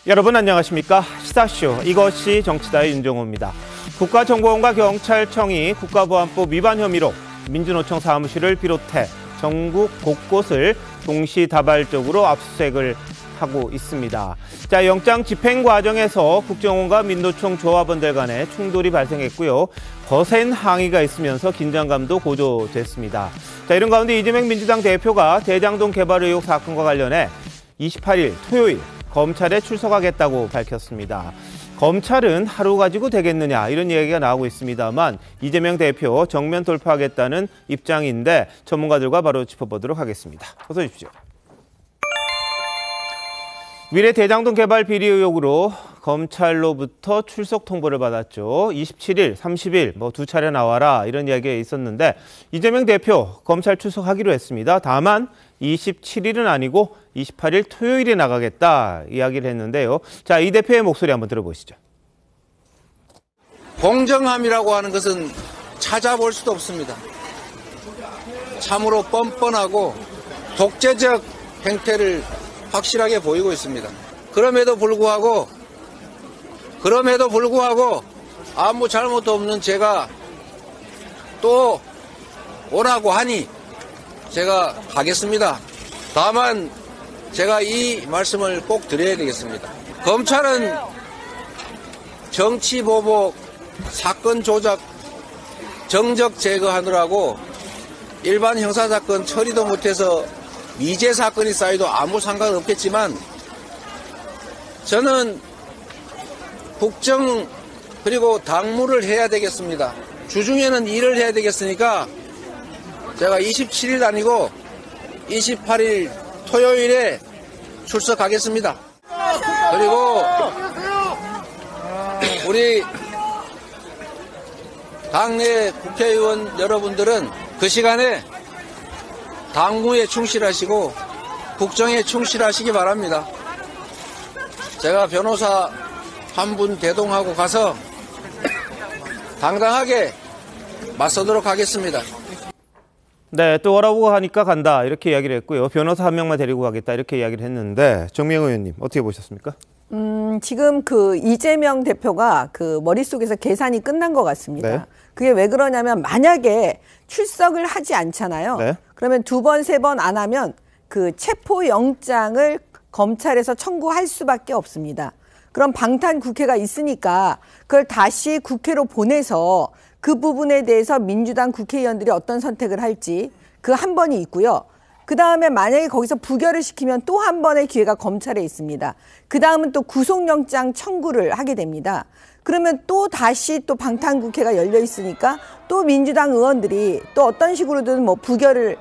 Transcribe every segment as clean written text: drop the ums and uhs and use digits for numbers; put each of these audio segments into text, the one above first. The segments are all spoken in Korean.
여러분 안녕하십니까? 시사쇼 이것이 정치다의 윤정호입니다. 국가정보원과 경찰청이 국가보안법 위반 혐의로 민주노총 사무실을 비롯해 전국 곳곳을 동시다발적으로 압수수색을 하고 있습니다. 자, 영장 집행 과정에서 국정원과 민노총 조합원들 간에 충돌이 발생했고요. 거센 항의가 있으면서 긴장감도 고조됐습니다. 자, 이런 가운데 이재명 민주당 대표가 대장동 개발 의혹 사건과 관련해 28일 토요일 검찰에 출석하겠다고 밝혔습니다. 검찰은 하루 가지고 되겠느냐 이런 얘기가 나오고 있습니다만 이재명 대표 정면 돌파하겠다는 입장인데 전문가들과 바로 짚어보도록 하겠습니다. 어서 오십시오. 미래 대장동 개발 비리 의혹으로 검찰로부터 출석 통보를 받았죠. 27일, 30일 두 차례 나와라 이런 이야기가 있었는데 이재명 대표 검찰 출석하기로 했습니다. 다만 27일은 아니고 28일 토요일에 나가겠다 이야기를 했는데요. 자, 이 대표의 목소리 한번 들어보시죠. 공정함이라고 하는 것은 찾아볼 수도 없습니다. 참으로 뻔뻔하고 독재적 행태를 확실하게 보이고 있습니다. 그럼에도 불구하고 아무 잘못도 없는 제가 또 오라고 하니 제가 가겠습니다. 다만 제가 이 말씀을 꼭 드려야 되겠습니다. 검찰은 정치 보복, 사건 조작, 정적 제거하느라고 일반 형사사건 처리도 못해서 미제 사건이 쌓여도 아무 상관없겠지만 저는 국정 그리고 당무를 해야 되겠습니다. 주중에는 일을 해야 되겠으니까 제가 27일 아니고 28일 토요일에 출석하겠습니다. 그리고 우리 당내 국회의원 여러분들은 그 시간에 당무에 충실하시고 국정에 충실하시기 바랍니다. 제가 변호사 한 분 대동하고 가서 당당하게 맞서도록 하겠습니다. 네, 또 오라고 하니까 간다 이렇게 이야기를 했고요. 변호사 한 명만 데리고 가겠다 이렇게 이야기를 했는데 정미영 의원님 어떻게 보셨습니까? 지금 이재명 대표가 머릿속에서 계산이 끝난 것 같습니다. 네. 그게 왜 그러냐면 만약에 출석을 하지 않잖아요. 네. 그러면 2번, 3번 안 하면 체포영장을 검찰에서 청구할 수밖에 없습니다. 그럼 방탄 국회가 있으니까 그걸 다시 국회로 보내서 그 부분에 대해서 민주당 국회의원들이 어떤 선택을 할지 그 한 번이 있고요. 그 다음에 만약에 거기서 부결을 시키면 또 한 번의 기회가 검찰에 있습니다. 그 다음은 또 구속영장 청구를 하게 됩니다. 그러면 또 다시 또 방탄국회가 열려 있으니까 또 민주당 의원들이 또 어떤 식으로든 부결을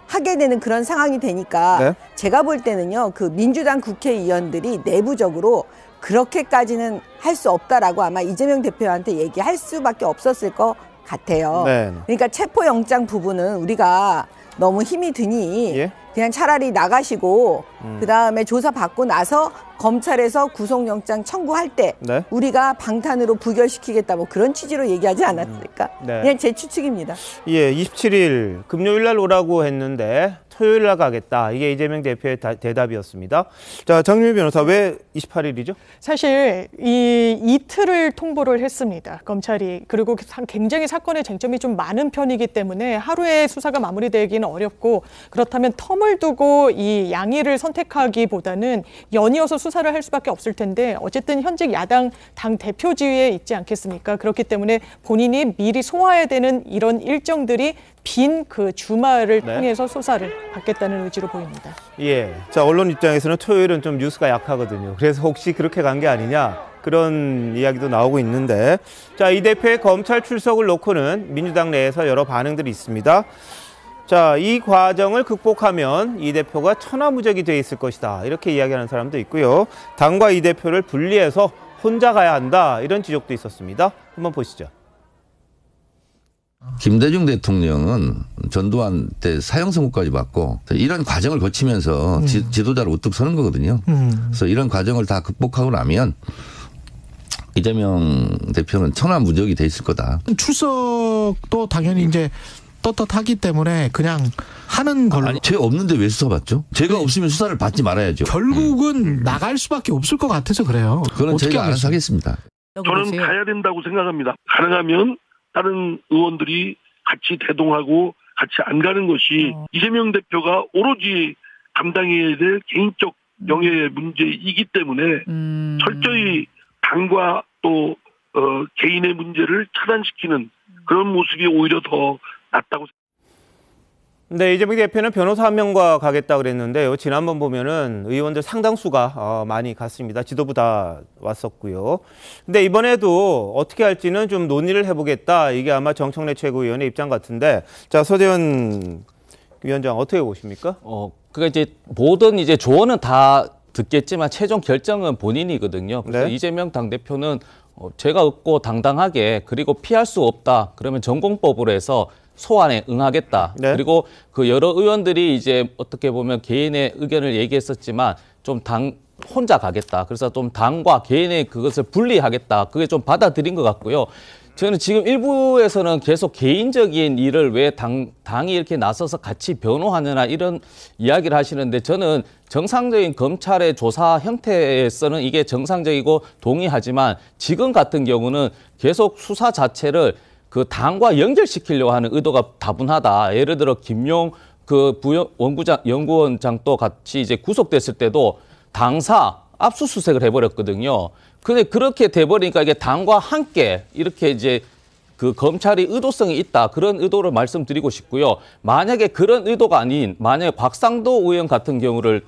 하게 되는 그런 상황이 되니까 네. 제가 볼 때는요, 민주당 국회의원들이 내부적으로 그렇게까지는 할 수 없다라고 아마 이재명 대표한테 얘기할 수밖에 없었을 것 같아요. 네. 그러니까 체포영장 부분은 우리가 너무 힘이 드니 예? 그냥 차라리 나가시고 그다음에 조사받고 나서 검찰에서 구속영장 청구할 때 네. 우리가 방탄으로 부결시키겠다 그런 취지로 얘기하지 않았을까? 네. 그냥 제 추측입니다. 예, 27일 금요일 날 오라고 했는데 토요일 날 가겠다. 이게 이재명 대표의 대답이었습니다. 자, 정유미 변호사 왜 28일이죠? 사실 이 이틀을 통보를 했습니다. 검찰이. 그리고 굉장히 사건의 쟁점이 좀 많은 편이기 때문에 하루에 수사가 마무리되기는 어렵고 그렇다면 텀을 두고 이 양의를 선택하기보다는 연이어서 수사를 할 수밖에 없을 텐데 어쨌든 현직 야당 당 대표 지위에 있지 않겠습니까? 그렇기 때문에 본인이 미리 소화해야 되는 이런 일정들이 빈 주말을 네. 통해서 수사를 받겠다는 의지로 보입니다. 예. 자, 언론 입장에서는 토요일은 좀 뉴스가 약하거든요. 그래서 혹시 그렇게 간 게 아니냐 그런 이야기도 나오고 있는데 자, 이 대표의 검찰 출석을 놓고는 민주당 내에서 여러 반응들이 있습니다. 자, 이 과정을 극복하면 이 대표가 천하무적이 돼 있을 것이다. 이렇게 이야기하는 사람도 있고요. 당과 이 대표를 분리해서 혼자 가야 한다. 이런 지적도 있었습니다. 한번 보시죠. 김대중 대통령은 전두환 때 사형 선고까지 받고 이런 과정을 거치면서 지도자로 우뚝 서는 거거든요. 그래서 이런 과정을 다 극복하고 나면 이재명 대표는 천하무적이 돼 있을 거다. 출석도 당연히 이제 떳떳하기 때문에 그냥 하는 걸로. 아니, 죄 없는데 왜 수사받죠? 죄가 없으면 수사를 받지 말아야죠. 결국은 나갈 수밖에 없을 것 같아서 그래요. 그건 저희가 알아서 하겠습니다. 저는 가야 된다고 생각합니다. 가능하면 다른 의원들이 같이 대동하고 같이 안 가는 것이 이재명 대표가 오로지 감당해야 될 개인적 명예의 문제이기 때문에 철저히 당과 또 개인의 문제를 차단시키는 그런 모습이 오히려 더 낫다고 생각합니다. 네, 이재명 대표는 변호사 한 명과 가겠다 그랬는데요. 지난번 보면은 의원들 상당수가 많이 갔습니다. 지도부 다 왔었고요. 근데 이번에도 어떻게 할지는 좀 논의를 해보겠다. 이게 아마 정청래 최고위원의 입장 같은데, 자, 서재원 위원장 어떻게 보십니까? 그러니까 이제 모든 이제 조언은 다 듣겠지만 최종 결정은 본인이거든요. 그래서 네. 이재명 당대표는 죄가 없고 당당하게 그리고 피할 수 없다. 그러면 전공법으로 해서 소환에 응하겠다. 네. 그리고 그 여러 의원들이 이제 어떻게 보면 개인의 의견을 얘기했었지만 좀 혼자 가겠다. 그래서 좀 당과 개인의 그것을 분리하겠다. 그게 좀 받아들인 것 같고요. 저는 지금 일부에서는 계속 개인적인 일을 왜 당이 이렇게 나서서 같이 변호하느냐 이런 이야기를 하시는데 저는 정상적인 검찰의 조사 형태에서는 이게 정상적이고 동의하지만 지금 같은 경우는 계속 수사 자체를 그 당과 연결시키려고 하는 의도가 다분하다. 예를 들어 김용 그 연구원장도 같이 이제 구속됐을 때도 당사 압수수색을 해버렸거든요. 근데 그렇게 돼버리니까 이게 당과 함께 이렇게 이제 그 검찰이 의도성이 있다. 그런 의도를 말씀드리고 싶고요. 만약에 그런 의도가 아닌 만약에 곽상도 의원 같은 경우를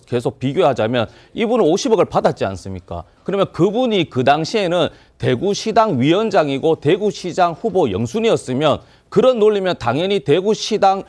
계속 비교하자면 이분은 50억을 받았지 않습니까? 그러면 그분이 그 당시에는 대구시당 위원장이고 대구시장 후보 영순이었으면 그런 논리면 당연히 대구시당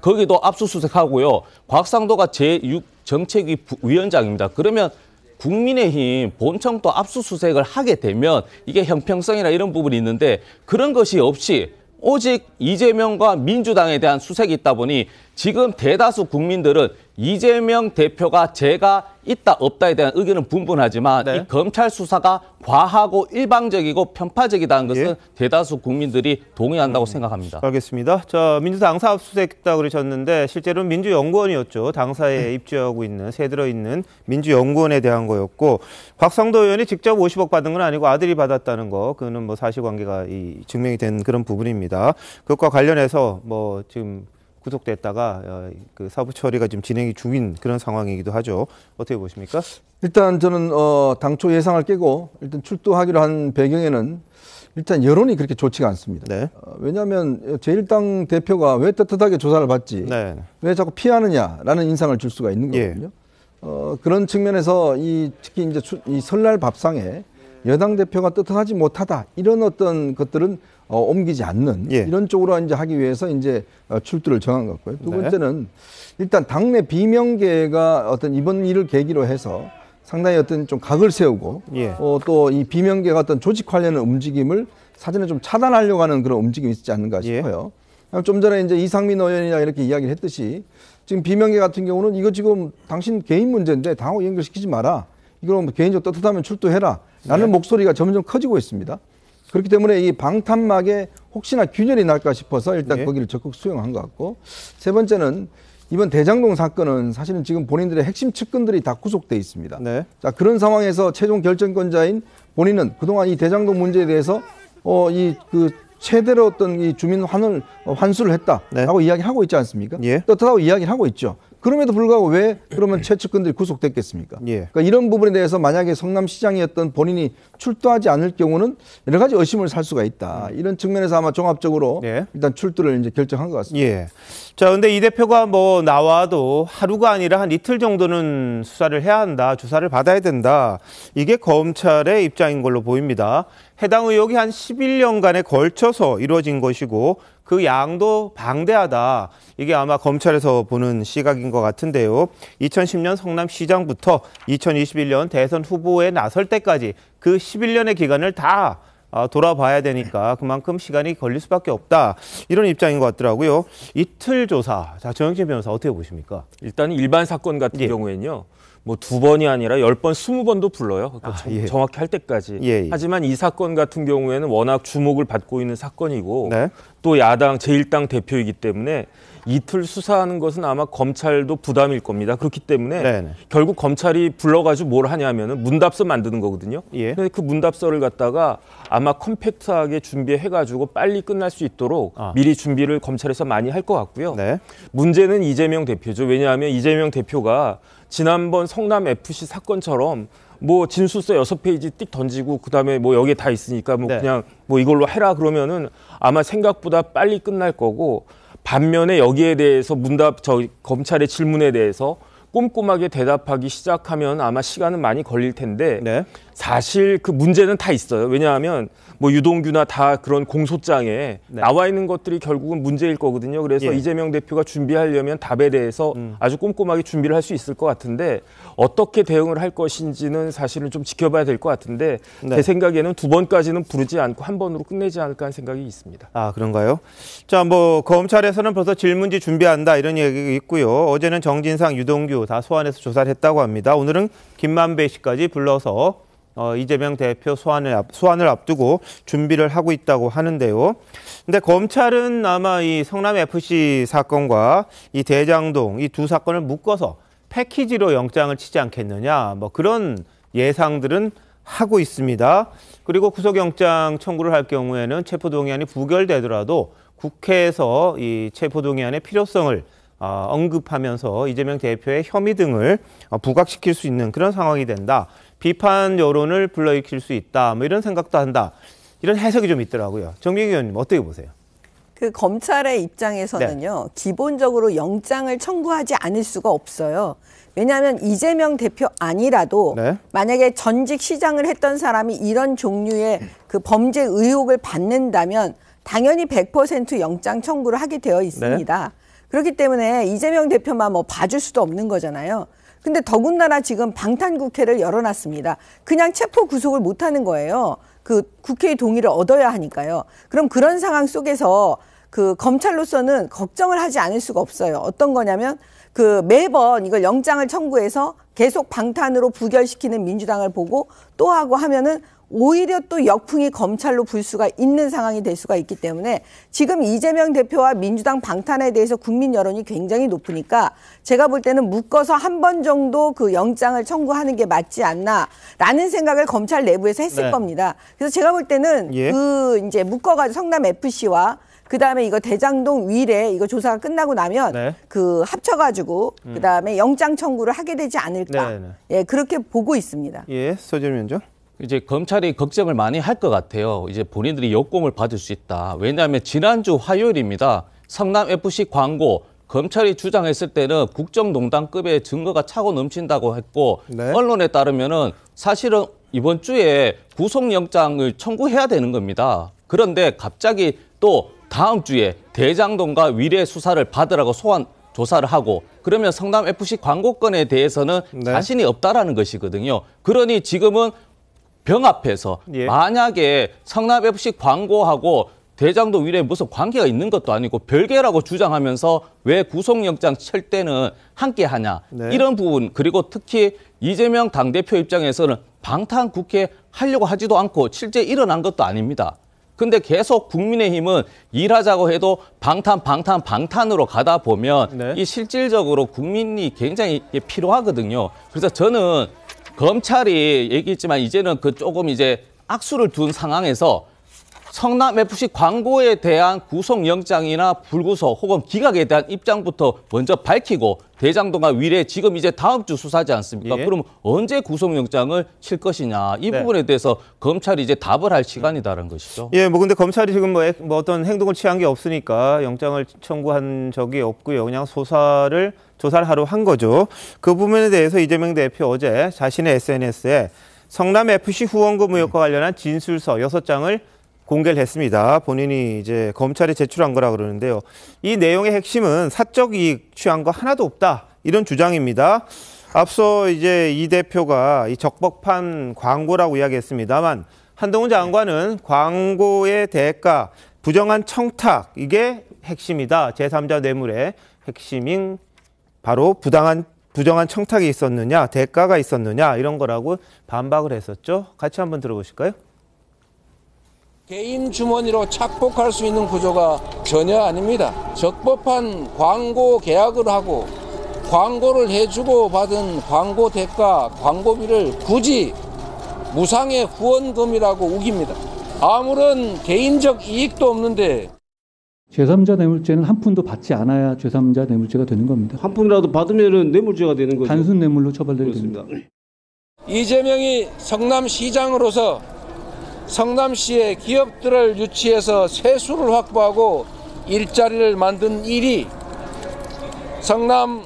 거기도 압수수색하고요. 곽상도가 제6정책위 위원장입니다. 그러면 국민의힘 본청도 압수수색을 하게 되면 이게 형평성이나 이런 부분이 있는데 그런 것이 없이 오직 이재명과 민주당에 대한 수색이 있다 보니 지금 대다수 국민들은 이재명 대표가 죄가 있다 없다에 대한 의견은 분분하지만 네. 이 검찰 수사가 과하고 일방적이고 편파적이다는 것은 예. 대다수 국민들이 동의한다고 생각합니다. 알겠습니다. 자, 민주당 당사 압수수색했다 그러셨는데 실제로는 민주연구원이었죠. 당사에 입주하고 있는 새 들어있는 민주연구원에 대한 거였고 곽상도 의원이 직접 50억 받은 건 아니고 아들이 받았다는 거 그거는 뭐 사실관계가 증명이 된 그런 부분입니다. 그것과 관련해서 뭐 지금 구속됐다가 그 사부 처리가 지금 진행이 중인 그런 상황이기도 하죠. 어떻게 보십니까? 일단 저는 당초 예상을 깨고 일단 출두하기로 한 배경에는 일단 여론이 그렇게 좋지가 않습니다. 네. 왜냐하면 제1당 대표가 왜 떳떳하게 조사를 받지 네. 왜 자꾸 피하느냐라는 인상을 줄 수가 있는 거거든요. 그런 측면에서 특히 이제 이 설날 밥상에 여당 대표가 떳떳하지 못하다 이런 어떤 것들은 옮기지 않는 이런 쪽으로 이제 하기 위해서 이제 출두를 정한 것 같고요. 두 번째는 일단 당내 비명계가 어떤 이번 일을 계기로 해서 상당히 어떤 좀 각을 세우고 또 이 비명계가 어떤 조직 관련 움직임을 사전에 좀 차단하려고 하는 그런 움직임이 있지 않는가 싶어요. 좀 전에 이제 이상민 의원이랑 이렇게 이야기를 했듯이 지금 비명계 같은 경우는 이거 지금 당신 개인 문제인데 당하고 연결시키지 마라. 이걸 개인적으로 떳떳하면 출두해라. 라는 목소리가 점점 커지고 있습니다. 그렇기 때문에 이 방탄막에 혹시나 균열이 날까 싶어서 일단 거기를 적극 수용한 것 같고 세 번째는 이번 대장동 사건은 사실은 지금 본인들의 핵심 측근들이 다 구속돼 있습니다. 자, 그런 상황에서 최종 결정권자인 본인은 그동안 이 대장동 문제에 대해서 최대로 어떤 이 주민 환수를 했다라고 이야기하고 있지 않습니까? 떳떳하고 이야기를 하고 있죠. 그럼에도 불구하고 왜 그러면 최측근들이 구속됐겠습니까? 그러니까 이런 부분에 대해서 만약에 성남시장이었던 본인이 출두하지 않을 경우는 여러 가지 의심을 살 수가 있다. 이런 측면에서 아마 종합적으로 일단 출두를 이제 결정한 것 같습니다. 자, 근데 이 대표가 뭐 나와도 하루가 아니라 한 이틀 정도는 수사를 해야 한다. 조사를 받아야 된다. 이게 검찰의 입장인 걸로 보입니다. 해당 의혹이 한 11년간에 걸쳐서 이루어진 것이고 그 양도 방대하다. 이게 아마 검찰에서 보는 시각인 것 같은데요. 2010년 성남시장부터 2021년 대선 후보에 나설 때까지 그 11년의 기간을 다 돌아봐야 되니까 그만큼 시간이 걸릴 수밖에 없다. 이런 입장인 것 같더라고요. 이틀 조사. 자, 정영진 변호사 어떻게 보십니까? 일단 일반 사건 같은 경우에는요. 뭐 2번이 아니라 10번, 20번도 불러요. 그러니까 예. 정확히 할 때까지. 예. 하지만 이 사건 같은 경우에는 워낙 주목을 받고 있는 사건이고 네. 또 야당 제1당 대표이기 때문에 이틀 수사하는 것은 아마 검찰도 부담일 겁니다. 그렇기 때문에 네네. 결국 검찰이 불러가지고 뭘 하냐면은 문답서 만드는 거거든요. 예. 근데 그 문답서를 갖다가 아마 컴팩트하게 준비해가지고 빨리 끝날 수 있도록 미리 준비를 검찰에서 많이 할 것 같고요. 네. 문제는 이재명 대표죠. 왜냐하면 이재명 대표가 지난번 성남 FC 사건처럼 뭐 진술서 6페이지 띡 던지고 그다음에 뭐 여기에 다 있으니까 뭐 네. 그냥 뭐 이걸로 해라 그러면은 아마 생각보다 빨리 끝날 거고, 반면에 여기에 대해서 검찰의 질문에 대해서 꼼꼼하게 대답하기 시작하면 아마 시간은 많이 걸릴 텐데 네. 사실 그 문제는 다 있어요. 왜냐하면 뭐 유동규나 다 그런 공소장에 나와 있는 것들이 결국은 문제일 거거든요. 그래서 예. 이재명 대표가 준비하려면 답에 대해서 아주 꼼꼼하게 준비를 할 수 있을 것 같은데 어떻게 대응을 할 것인지는 사실은 좀 지켜봐야 될 것 같은데 네. 제 생각에는 2번까지는 부르지 않고 1번으로 끝내지 않을까 하는 생각이 있습니다. 아, 그런가요? 자, 뭐 검찰에서는 벌써 질문지 준비한다 이런 얘기가 있고요. 어제는 정진상, 유동규 다 소환해서 조사를 했다고 합니다. 오늘은 김만배 씨까지 불러서 이재명 대표 소환을 앞두고 준비를 하고 있다고 하는데요. 근데 검찰은 아마 이 성남 FC 사건과 이 대장동 이 두 사건을 묶어서 패키지로 영장을 치지 않겠느냐, 뭐 그런 예상들은 하고 있습니다. 그리고 구속영장 청구를 할 경우에는 체포동의안이 부결되더라도 국회에서 이 체포동의안의 필요성을 언급하면서 이재명 대표의 혐의 등을 부각시킬 수 있는 그런 상황이 된다. 비판 여론을 불러일으킬 수 있다. 뭐 이런 생각도 한다. 이런 해석이 좀 있더라고요. 정민기 의원님 어떻게 보세요? 그 검찰의 입장에서는요. 기본적으로 영장을 청구하지 않을 수가 없어요. 왜냐하면 이재명 대표 아니라도 만약에 전직 시장을 했던 사람이 이런 종류의 그 범죄 의혹을 받는다면 당연히 100% 영장 청구를 하게 되어 있습니다. 그렇기 때문에 이재명 대표만 뭐 봐줄 수도 없는 거잖아요. 근데 더군다나 지금 방탄국회를 열어놨습니다. 그냥 체포 구속을 못하는 거예요. 그 국회의 동의를 얻어야 하니까요. 그럼 그런 상황 속에서 그 검찰로서는 걱정을 하지 않을 수가 없어요. 어떤 거냐면 그 매번 이걸 영장을 청구해서 계속 방탄으로 부결시키는 민주당을 보고 또 하고 하면은 오히려 또 역풍이 검찰로 불 수가 있는 상황이 될 수가 있기 때문에 지금 이재명 대표와 민주당 방탄에 대해서 국민 여론이 굉장히 높으니까 제가 볼 때는 묶어서 한 번 정도 그 영장을 청구하는 게 맞지 않나라는 생각을 검찰 내부에서 했을 겁니다. 그래서 제가 볼 때는 그 이제 묶어가지고 성남 FC와 그다음에 이거 대장동 위례 이거 조사가 끝나고 나면 그 합쳐가지고 그다음에 영장 청구를 하게 되지 않을까. 예, 그렇게 보고 있습니다. 예, 서재민 위원장. 이제 검찰이 걱정을 많이 할 것 같아요. 이제 본인들이 역공을 받을 수 있다. 왜냐하면 지난주 화요일입니다. 성남 FC 광고 검찰이 주장했을 때는 국정농단급의 증거가 차고 넘친다고 했고 언론에 따르면은 사실은 이번 주에 구속영장을 청구해야 되는 겁니다. 그런데 갑자기 또 다음 주에 대장동과 위례 수사를 받으라고 소환 조사를 하고 그러면 성남 FC 광고건에 대해서는 자신이 없다라는 것이거든요. 그러니 지금은 병 앞에서 만약에 성남 FC 광고하고 대장동 위례에 무슨 관계가 있는 것도 아니고 별개라고 주장하면서 왜 구속영장 칠 때는 함께 하냐. 이런 부분 그리고 특히 이재명 당대표 입장에서는 방탄 국회 하려고 하지도 않고 실제 일어난 것도 아닙니다. 근데 계속 국민의힘은 일하자고 해도 방탄으로 가다 보면 이 실질적으로 국민이 굉장히 필요하거든요. 그래서 저는 검찰이 얘기했지만 이제는 그 조금 이제 악수를 둔 상황에서 성남 FC 광고에 대한 구속영장이나 불구속 혹은 기각에 대한 입장부터 먼저 밝히고 대장동과 위례 지금 이제 다음 주 수사하지 않습니까? 그럼 언제 구속영장을 칠 것이냐 이 부분에 대해서 검찰이 이제 답을 할 시간이다라는 것이죠. 예, 뭐 근데 검찰이 지금 뭐 어떤 행동을 취한 게 없으니까 영장을 청구한 적이 없고요. 그냥 조사를 하러 한 거죠. 그 부분에 대해서 이재명 대표 어제 자신의 SNS에 성남 FC 후원금 의혹과 관련한 진술서 6장을 공개를 했습니다. 본인이 이제 검찰에 제출한 거라 그러는데요. 이 내용의 핵심은 사적 이익 취한 거 하나도 없다. 이런 주장입니다. 앞서 이제 이 대표가 이 적법한 광고라고 이야기했습니다만 한동훈 장관은 광고의 대가, 부정한 청탁 이게 핵심이다. 제3자 뇌물의 핵심인 바로 부당한 부정한 청탁이 있었느냐, 대가가 있었느냐 이런 거라고 반박을 했었죠. 같이 한번 들어보실까요? 개인 주머니로 착복할 수 있는 구조가 전혀 아닙니다. 적법한 광고 계약을 하고 광고를 해주고 받은 광고 대가, 광고비를 굳이 무상의 후원금이라고 우깁니다. 아무런 개인적 이익도 없는데 제3자 뇌물죄는 한 푼도 받지 않아야 제3자 뇌물죄가 되는 겁니다. 한 푼이라도 받으면 뇌물죄가 되는 거죠. 단순 뇌물로 처벌되게 됩니다. 이재명이 성남시장으로서 성남시의 기업들을 유치해서 세수를 확보하고 일자리를 만든 일이 성남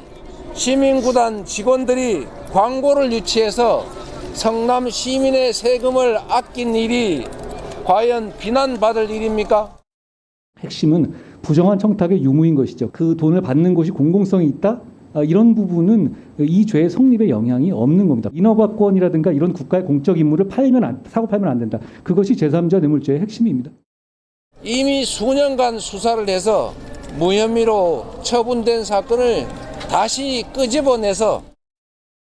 시민구단 직원들이 광고를 유치해서 성남 시민의 세금을 아낀 일이 과연 비난받을 일입니까? 핵심은 부정한 청탁의 유무인 것이죠. 그 돈을 받는 곳이 공공성이 있다? 이런 부분은 이 죄의 성립에 영향이 없는 겁니다. 인허가권이라든가 이런 국가의 공적 임무를 사고 팔면 안 된다. 그것이 제3자 뇌물죄의 핵심입니다. 이미 수년간 수사를 해서 무혐의로 처분된 사건을 다시 끄집어내서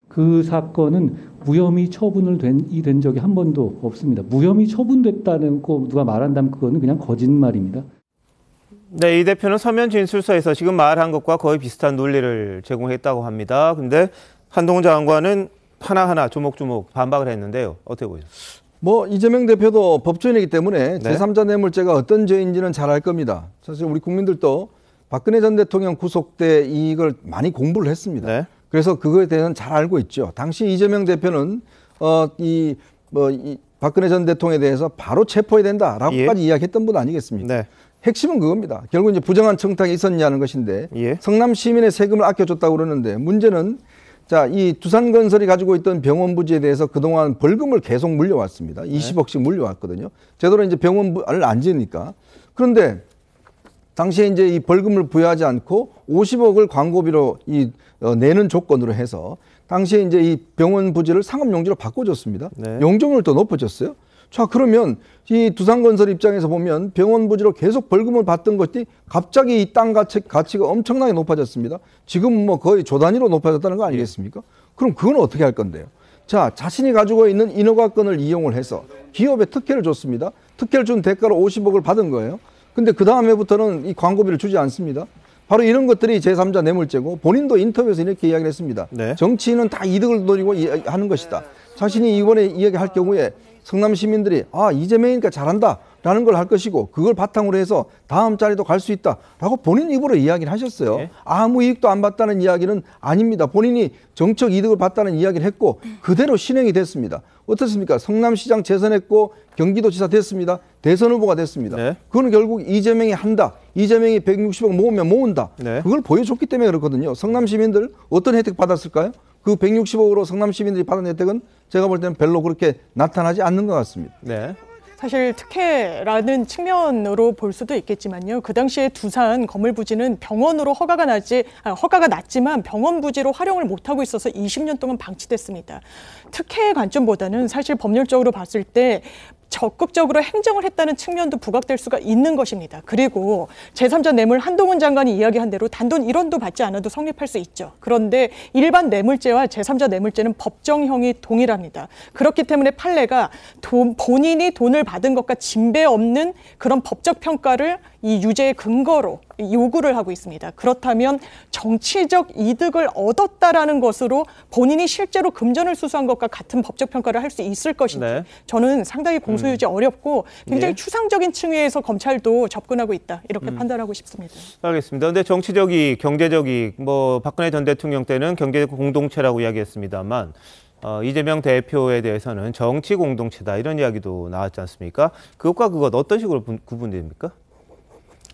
그 사건은 무혐의 처분을 된 적이 한 번도 없습니다. 무혐의 처분됐다는 거 누가 말한다면 그거는 그냥 거짓말입니다. 네, 이 대표는 서면 진술서에서 지금 말한 것과 거의 비슷한 논리를 제공했다고 합니다. 근데 한동훈 장관은 하나하나 조목조목 반박을 했는데요. 어떻게 보세요? 뭐 이재명 대표도 법조인이기 때문에 네. 제3자 뇌물죄가 어떤 죄인지는 잘 알 겁니다. 사실 우리 국민들도 박근혜 전 대통령 구속 때 이걸 많이 공부를 했습니다. 네. 그래서 그거에 대해서는 잘 알고 있죠. 당시 이재명 대표는 이 박근혜 전 대통령에 대해서 바로 체포해야 된다라고까지 이야기했던 분 아니겠습니까? 네. 핵심은 그겁니다. 결국 이제 부정한 청탁이 있었냐는 것인데 성남 시민의 세금을 아껴줬다고 그러는데 문제는 자, 이 두산건설이 가지고 있던 병원 부지에 대해서 그동안 벌금을 계속 물려왔습니다. 20억씩 물려왔거든요. 제대로 이제 병원을 안 지으니까. 그런데 당시에 이제 이 벌금을 부여하지 않고 50억을 광고비로 내는 조건으로 해서 당시에 이제 이 병원 부지를 상업용지로 바꿔줬습니다. 네. 용적률을 또 높아졌어요. 자, 그러면 이 두산건설 입장에서 보면 병원 부지로 계속 벌금을 받던 것이 갑자기 이 땅 가치가 엄청나게 높아졌습니다. 지금 뭐 거의 조 단위로 높아졌다는 거 아니겠습니까? 그럼 그건 어떻게 할 건데요? 자, 자신이 가지고 있는 인허가권을 이용을 해서 기업에 특혜를 줬습니다. 특혜를 준 대가로 50억을 받은 거예요. 근데 그 다음 해부터는 이 광고비를 주지 않습니다. 바로 이런 것들이 제3자 뇌물죄고 본인도 인터뷰에서 이렇게 이야기를 했습니다. 네. 정치인은 다 이득을 노리고 하는 것이다. 자신이 이번에 이야기할 경우에 성남 시민들이 이재명이니까 잘한다라는 걸 할 것이고 그걸 바탕으로 해서 다음 자리도 갈 수 있다라고 본인 입으로 이야기를 하셨어요. 네. 아무 이익도 안 받다는 이야기는 아닙니다. 본인이 정책 이득을 받다는 이야기를 했고 그대로 실행이 됐습니다. 어떻습니까? 성남시장 재선했고 경기도지사 됐습니다. 대선 후보가 됐습니다. 네. 그거는 결국 이재명이 한다. 이재명이 160억 모으면 모은다. 네. 그걸 보여줬기 때문에 그렇거든요. 성남 시민들 어떤 혜택 받았을까요? 그 160억으로 성남 시민들이 받은 혜택은 제가 볼 때는 별로 그렇게 나타나지 않는 것 같습니다. 네. 사실 특혜라는 측면으로 볼 수도 있겠지만요. 그 당시에 두산 건물 부지는 병원으로 허가가 났지만 병원 부지로 활용을 못하고 있어서 20년 동안 방치됐습니다. 특혜의 관점보다는 사실 법률적으로 봤을 때 적극적으로 행정을 했다는 측면도 부각될 수가 있는 것입니다. 그리고 제3자 뇌물 한동훈 장관이 이야기한 대로 단돈 1원도 받지 않아도 성립할 수 있죠. 그런데 일반 뇌물죄와 제3자 뇌물죄는 법정형이 동일합니다. 그렇기 때문에 판례가 본인이 돈을 받은 것과 진배 없는 그런 법적 평가를 이 유죄의 근거로 요구를 하고 있습니다. 그렇다면 정치적 이득을 얻었다라는 것으로 본인이 실제로 금전을 수수한 것과 같은 법적 평가를 할 수 있을 것인지 네. 저는 상당히 공소유지 어렵고 굉장히 추상적인 층위에서 검찰도 접근하고 있다 이렇게 판단하고 싶습니다. 알겠습니다. 그런데 정치적 이익, 경제적 이익, 뭐 박근혜 전 대통령 때는 경제 공동체라고 이야기했습니다만 이재명 대표에 대해서는 정치 공동체다 이런 이야기도 나왔지 않습니까? 그것과 그것 어떤 식으로 구분됩니까?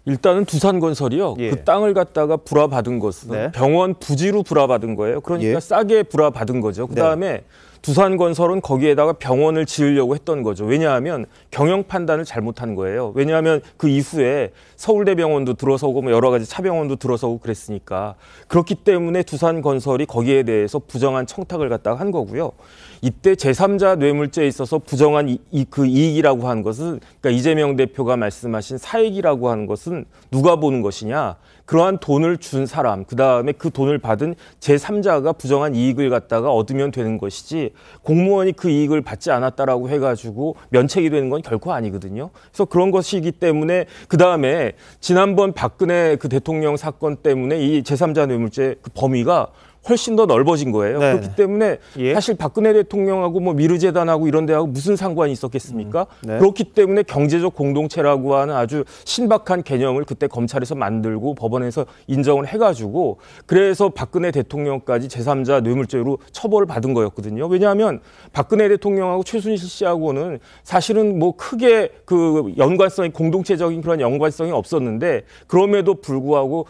일단은 두산건설이요. 그 땅을 갖다가 불화받은 것은 병원 부지로 불화받은 거예요. 그러니까 싸게 불화받은 거죠. 그다음에 두산건설은 거기에다가 병원을 지으려고 했던 거죠. 왜냐하면 경영 판단을 잘못한 거예요. 왜냐하면 그 이후에 서울대병원도 들어서고 뭐 여러 가지 차병원도 들어서고 그랬으니까. 그렇기 때문에 두산건설이 거기에 대해서 부정한 청탁을 갖다가 한 거고요. 이때 제3자 뇌물죄에 있어서 부정한 그 이익이라고 하는 것은, 그러니까 이재명 대표가 말씀하신 사익이라고 하는 것은 누가 보는 것이냐. 그러한 돈을 준 사람, 그다음에 그 돈을 받은 제3자가 부정한 이익을 갖다가 얻으면 되는 것이지, 공무원이 그 이익을 받지 않았다라고 해가지고 면책이 되는 건 결코 아니거든요. 그래서 그런 것이기 때문에, 그다음에 지난번 박근혜 그 대통령 사건 때문에 이 제3자 뇌물죄 그 범위가 훨씬 더 넓어진 거예요. 네. 그렇기 때문에 사실 박근혜 대통령하고 뭐 미르재단하고 이런 데하고 무슨 상관이 있었겠습니까? 네. 그렇기 때문에 경제적 공동체라고 하는 아주 신박한 개념을 그때 검찰에서 만들고 법원에서 인정을 해가지고, 그래서 박근혜 대통령까지 제3자 뇌물죄로 처벌을 받은 거였거든요. 왜냐하면 박근혜 대통령하고 최순실 씨하고는 사실은 뭐 크게 그 연관성이, 공동체적인 그런 연관성이 없었는데, 그럼에도 불구하고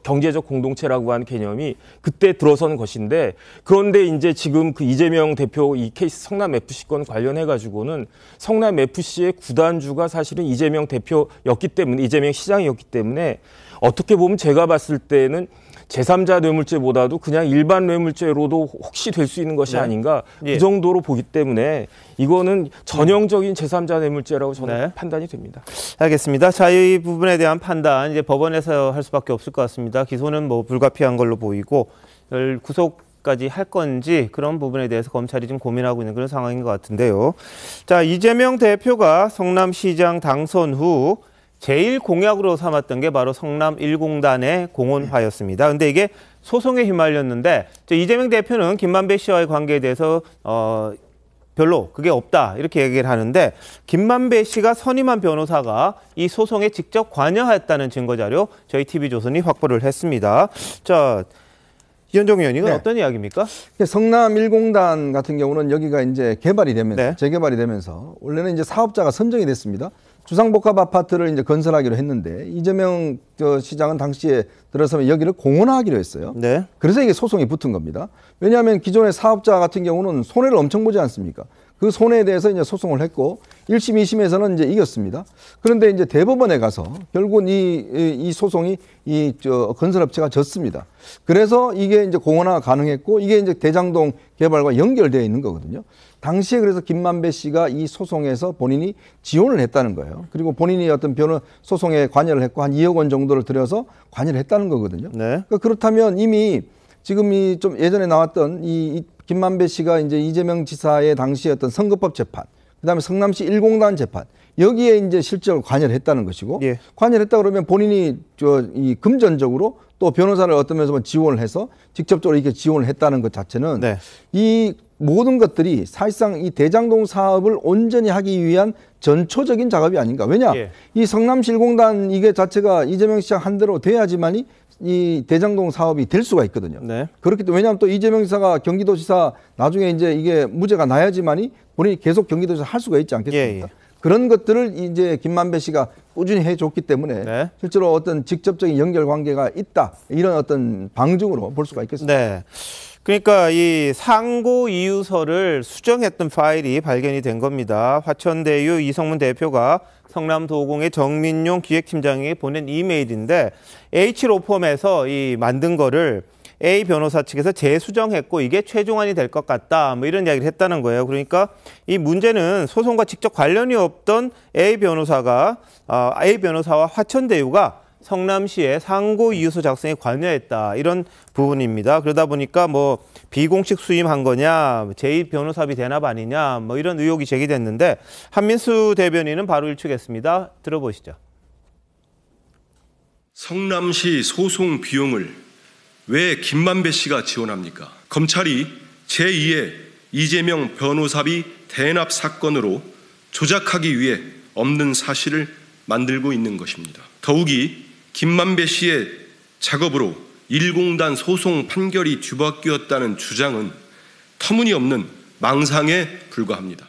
경제적 공동체라고 하는 개념이 그때 들어선 것인데, 그런데 이제 지금 그 이재명 대표 이 케이스 성남 FC 건 관련해 가지고는 성남 FC의 구단주가 사실은 이재명 대표였기 때문에, 이재명 시장이었기 때문에, 어떻게 보면 제가 봤을 때는 제3자 뇌물죄보다도 그냥 일반 뇌물죄로도 혹시 될 수 있는 것이 아닌가, 그 정도로 보기 때문에 이거는 전형적인 제3자 뇌물죄라고 저는 판단이 됩니다. 알겠습니다. 자, 이 부분에 대한 판단 이제 법원에서 할 수밖에 없을 것 같습니다. 기소는 뭐 불가피한 걸로 보이고, 구속까지 할 건지 그런 부분에 대해서 검찰이 지금 고민하고 있는 그런 상황인 것 같은데요. 자, 이재명 대표가 성남시장 당선 후 제일 공약으로 삼았던 게 바로 성남 1공단의 공원화였습니다. 근데 이게 소송에 휘말렸는데, 이재명 대표는 김만배 씨와의 관계에 대해서 별로 그게 없다 이렇게 얘기를 하는데, 김만배 씨가 선임한 변호사가 이 소송에 직접 관여했다는 증거자료 저희 TV조선이 확보를 했습니다. 자, 이현종 의원, 이건 어떤 이야기입니까? 성남 1공단 같은 경우는 여기가 이제 개발이 되면서, 재개발이 되면서 원래는 이제 사업자가 선정이 됐습니다. 주상복합 아파트를 이제 건설하기로 했는데, 이재명 시장은 당시에 들어서면 여기를 공원화하기로 했어요. 그래서 이게 소송이 붙은 겁니다. 왜냐하면 기존의 사업자 같은 경우는 손해를 엄청 보지 않습니까? 그 손해에 대해서 이제 소송을 했고, 1심, 2심에서는 이제 이겼습니다. 그런데 이제 대법원에 가서 결국은 이 소송이 건설업체가 졌습니다. 그래서 이게 이제 공원화가 가능했고, 이게 이제 대장동 개발과 연결되어 있는 거거든요. 당시에 그래서 김만배 씨가 이 소송에서 본인이 지원을 했다는 거예요. 그리고 본인이 어떤 소송에 관여를 했고 한 2억 원 정도를 들여서 관여를 했다는 거거든요. 그러니까 그렇다면 이미 지금 이 좀 예전에 나왔던 이 김만배 씨가 이제 이재명 지사의 당시에 어떤 선거법 재판, 그다음에 성남시 1공단 재판, 여기에 이제 실제로 관여를 했다는 것이고, 관여를 했다 그러면 본인이 이 금전적으로 또 변호사를 어떤 면에서 지원을 해서 직접적으로 이렇게 지원을 했다는 것 자체는 이 모든 것들이 사실상 이 대장동 사업을 온전히 하기 위한 전초적인 작업이 아닌가. 왜냐? 이 성남시 1공단 이게 자체가 이재명 시장 한 대로 돼야지만이 이 대장동 사업이 될 수가 있거든요. 그렇기 때문에, 왜냐하면 또 이재명 지사가 경기도지사 나중에 이제 이게 무죄가 나야지만이 본인이 계속 경기도지사 할 수가 있지 않겠습니까? 그런 것들을 이제 김만배 씨가 꾸준히 해줬기 때문에 실제로 어떤 직접적인 연결관계가 있다, 이런 어떤 방증으로 볼 수가 있겠습니다. 그러니까 이 상고 이유서를 수정했던 파일이 발견이 된 겁니다. 화천대유 이성문 대표가 성남도공의 정민용 기획팀장에게 보낸 이메일인데, H로펌에서 이 만든 거를 A 변호사 측에서 재수정했고 이게 최종안이 될 것 같다, 뭐 이런 이야기를 했다는 거예요. 그러니까 이 문제는 소송과 직접 관련이 없던 A 변호사와 화천대유가 성남시의 상고 이유서 작성에 관여했다, 이런 부분입니다. 그러다 보니까 뭐 비공식 수임한 거냐, 제2 변호사비 대납 아니냐, 뭐 이런 의혹이 제기됐는데, 한민수 대변인은 바로 일축했습니다. 들어보시죠. 성남시 소송 비용을 왜 김만배 씨가 지원합니까? 검찰이 제2의 이재명 변호사비 대납 사건으로 조작하기 위해 없는 사실을 만들고 있는 것입니다. 더욱이 김만배 씨의 작업으로 1공단 소송 판결이 뒤바뀌었다는 주장은 터무니없는 망상에 불과합니다.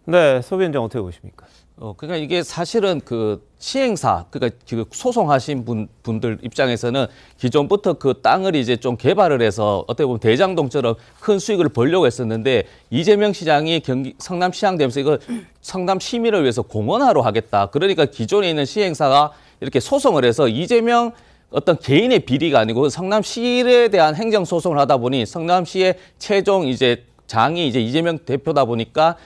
네, 소 위원장 어떻게 보십니까? 그러니까 이게 사실은 그 시행사, 그러니까 그 소송하신 분들 입장에서는 기존부터 그 땅을 이제 좀 개발을 해서 어떻게 보면 대장동처럼 큰 수익을 벌려고 했었는데 이재명 시장이 성남시장 되면서 이걸 성남 시민을 위해서 공원화로 하겠다. 그러니까 기존에 있는 시행사가 이렇게 소송을 해서 이재명 어떤 개인의 비리가 아니고 성남시에 대한 행정소송을 하다 보니 성남시의 최종 이제 장이 이제 이재명 대표다 보니까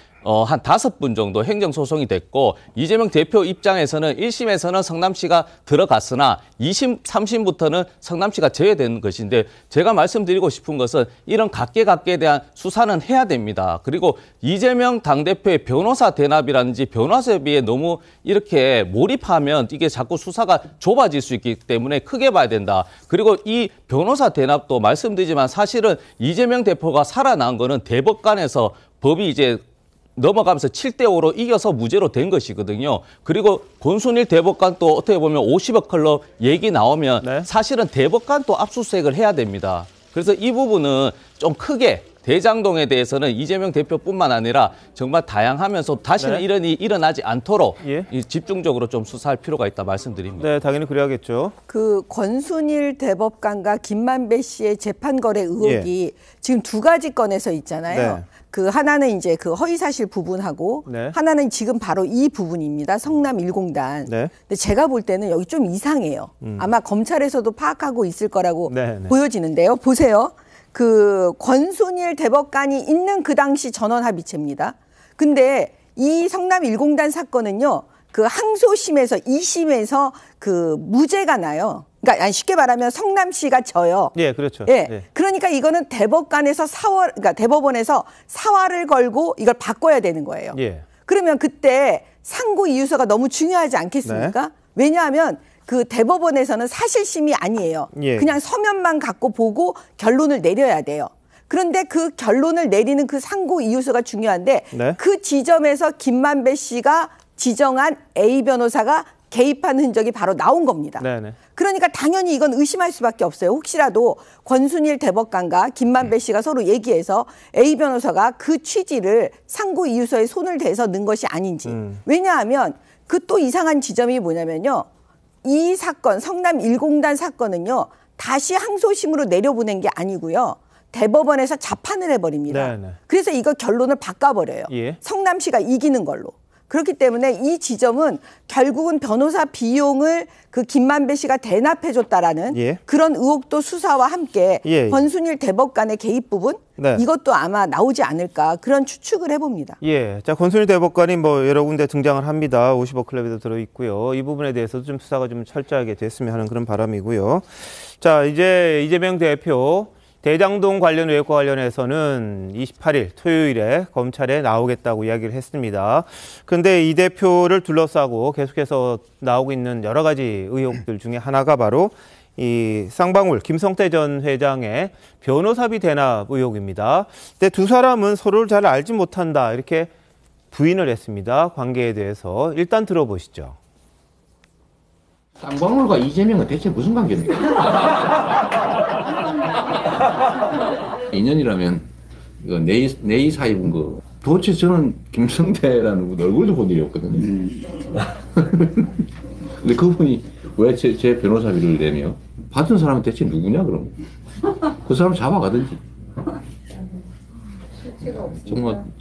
한 5분 정도 행정소송이 됐고 이재명 대표 입장에서는 1심에서는 성남시가 들어갔으나 2심, 3심부터는 성남시가 제외된 것인데 제가 말씀드리고 싶은 것은 이런 각계각계에 대한 수사는 해야 됩니다. 그리고 이재명 당대표의 변호사 대납이라든지 변호사비에 너무 이렇게 몰입하면 이게 자꾸 수사가 좁아질 수 있기 때문에 크게 봐야 된다. 그리고 이 변호사 대납도 말씀드리지만 사실은 이재명 대표가 살아난 거는 대법관에서 법이 이제 넘어가면서 7대5로 이겨서 무죄로 된 것이거든요. 그리고 권순일 대법관 또 어떻게 보면 50억 클럽 얘기 나오면 네. 사실은 대법관 또 압수수색을 해야 됩니다. 그래서 이 부분은 좀 크게 대장동에 대해서는 이재명 대표뿐만 아니라 정말 다양하면서 다시는 네. 이런 일이 일어나지 않도록 예. 집중적으로 좀 수사할 필요가 있다 말씀드립니다. 네, 당연히 그래야겠죠. 그 권순일 대법관과 김만배 씨의 재판 거래 의혹이 예. 지금 2가지 건에서 있잖아요. 네. 그 하나는 이제 그 허위사실 부분하고 네. 하나는 지금 바로 이 부분입니다. 성남 1공단. 네. 근데 제가 볼 때는 여기 좀 이상해요. 아마 검찰에서도 파악하고 있을 거라고 네. 보여지는데요. 보세요. 그 권순일 대법관이 있는 그 당시 전원 합의체입니다. 근데 이 성남 1공단 사건은요. 그 항소심에서 2심에서 그 무죄가 나요. 그러니까 쉽게 말하면 성남시가 져요. 예, 그렇죠. 예. 예. 그러니까 이거는 대법관에서 그러니까 대법원에서 사활을 걸고 이걸 바꿔야 되는 거예요. 예. 그러면 그때 상고 이유서가 너무 중요하지 않겠습니까? 네. 왜냐하면 그 대법원에서는 사실심이 아니에요. 예. 그냥 서면만 갖고 보고 결론을 내려야 돼요. 그런데 그 결론을 내리는 그 상고 이유서가 중요한데 네. 그 지점에서 김만배 씨가 지정한 A 변호사가 개입한 흔적이 바로 나온 겁니다. 네네. 그러니까 당연히 이건 의심할 수밖에 없어요. 혹시라도 권순일 대법관과 김만배 씨가 서로 얘기해서 A 변호사가 그 취지를 상고 이유서에 손을 대서 넣은 것이 아닌지. 왜냐하면 그 또 이상한 지점이 뭐냐면요. 이 사건, 성남 1공단 사건은요. 다시 항소심으로 내려보낸 게 아니고요. 대법원에서 자판을 해버립니다. 네네. 그래서 이거 결론을 바꿔버려요. 예. 성남시가 이기는 걸로. 그렇기 때문에 이 지점은 결국은 변호사 비용을 그 김만배 씨가 대납해줬다라는 예. 그런 의혹도 수사와 함께 예. 권순일 대법관의 개입 부분 네. 이것도 아마 나오지 않을까 그런 추측을 해봅니다. 예, 자 권순일 대법관이 뭐 여러 군데 등장을 합니다. 50억 클럽에도 들어 있고요. 이 부분에 대해서도 좀 수사가 좀 철저하게 됐으면 하는 그런 바람이고요. 자 이제 이재명 대표. 대장동 관련 의혹과 관련해서는 28일 토요일에 검찰에 나오겠다고 이야기를 했습니다. 그런데 이 대표를 둘러싸고 계속해서 나오고 있는 여러 가지 의혹들 중에 하나가 바로 이 쌍방울 김성태 전 회장의 변호사비 대납 의혹입니다. 근데 두 사람은 서로를 잘 알지 못한다 이렇게 부인을 했습니다. 관계에 대해서 일단 들어보시죠. 쌍방울과 이재명은 대체 무슨 관계입니까? 인연이라면 이거 내이 사입은 거 도대체 저는 김성태라는 분 얼굴도 본 일이 없거든요. 근데 그분이 왜 제 변호사비를 내며 받은 사람은 대체 누구냐 그럼 그 사람 잡아가든지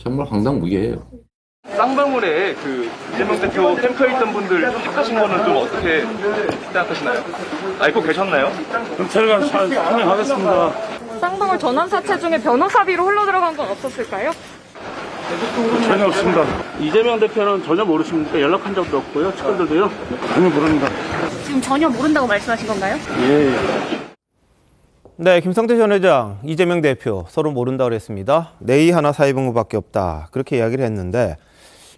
정말 황당무계해요. 쌍방울에 그 이재명 대표 캠프에 있던 분들 착각하신 거는 좀 어떻게 생각하시나요? 알고 계셨나요? 경찰관 진행하겠습니다. 쌍방울 전원 사채 중에 변호사비로 흘러 들어간 건 없었을까요? 전혀 없습니다. 이재명 대표는 전혀 모르십니까? 연락한 적도 없고요. 측근들도요. 전혀 모릅니다. 지금 전혀 모른다고 말씀하신 건가요? 예. 네, 김성태 전 회장, 이재명 대표 서로 모른다고 그랬습니다. 내의 하나 사입은 것밖에 없다. 그렇게 이야기를 했는데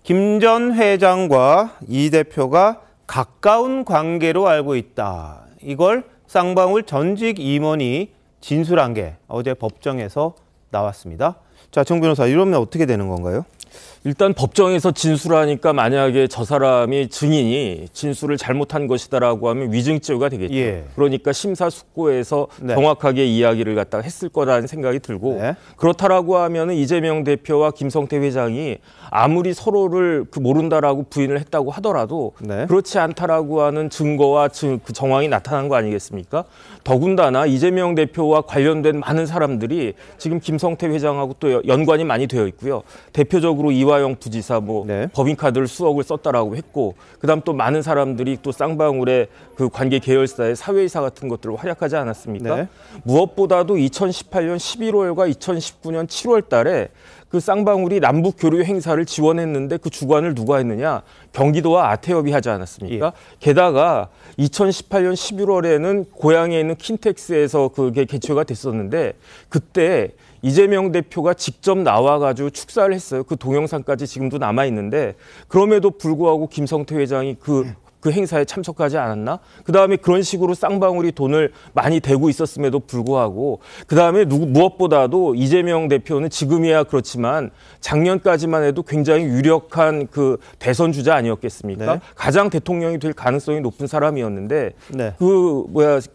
김 전 회장과 이 대표가 가까운 관계로 알고 있다. 이걸 쌍방울 전직 임원이 진술한 게 어제 법정에서 나왔습니다. 자, 정 변호사, 이러면 어떻게 되는 건가요? 일단 법정에서 진술하니까 만약에 저 사람이 증인이 진술을 잘못한 것이다라고 하면 위증죄가 되겠죠. 예. 그러니까 심사숙고해서 네. 정확하게 이야기를 갖다가 했을 거라는 생각이 들고 그렇다라고 하면은 이재명 대표와 김성태 회장이 아무리 서로를 모른다라고 부인을 했다고 하더라도 그렇지 않다라고 하는 증거와 그 정황이 나타난 거 아니겠습니까? 더군다나 이재명 대표와 관련된 많은 사람들이 지금 김성태 회장하고 또 연관이 많이 되어 있고요. 대표적으로 이화영 부지사 법인카드를 수억을 썼다라고 했고, 그다음 또 많은 사람들이 또 쌍방울의 그 관계 계열사의 사회이사 같은 것들을 활약하지 않았습니까? 무엇보다도 2018년 11월과 2019년 7월 달에 그 쌍방울이 남북 교류 행사를 지원했는데 그 주관을 누가 했느냐? 경기도와 아태협이 하지 않았습니까? 게다가 2018년 11월에는 고향에 있는 킨텍스에서 그게 개최가 됐었는데 그때 이재명 대표가 직접 나와가지고 축사를 했어요. 그 동영상까지 지금도 남아 있는데 그럼에도 불구하고 김성태 회장이 그 행사에 참석하지 않았나? 그다음에 그런 식으로 쌍방울이 돈을 많이 대고 있었음에도 불구하고 그다음에 무엇보다도 이재명 대표는 지금이야 그렇지만 작년까지만 해도 굉장히 유력한 그 대선 주자 아니었겠습니까? 가장 대통령이 될 가능성이 높은 사람이었는데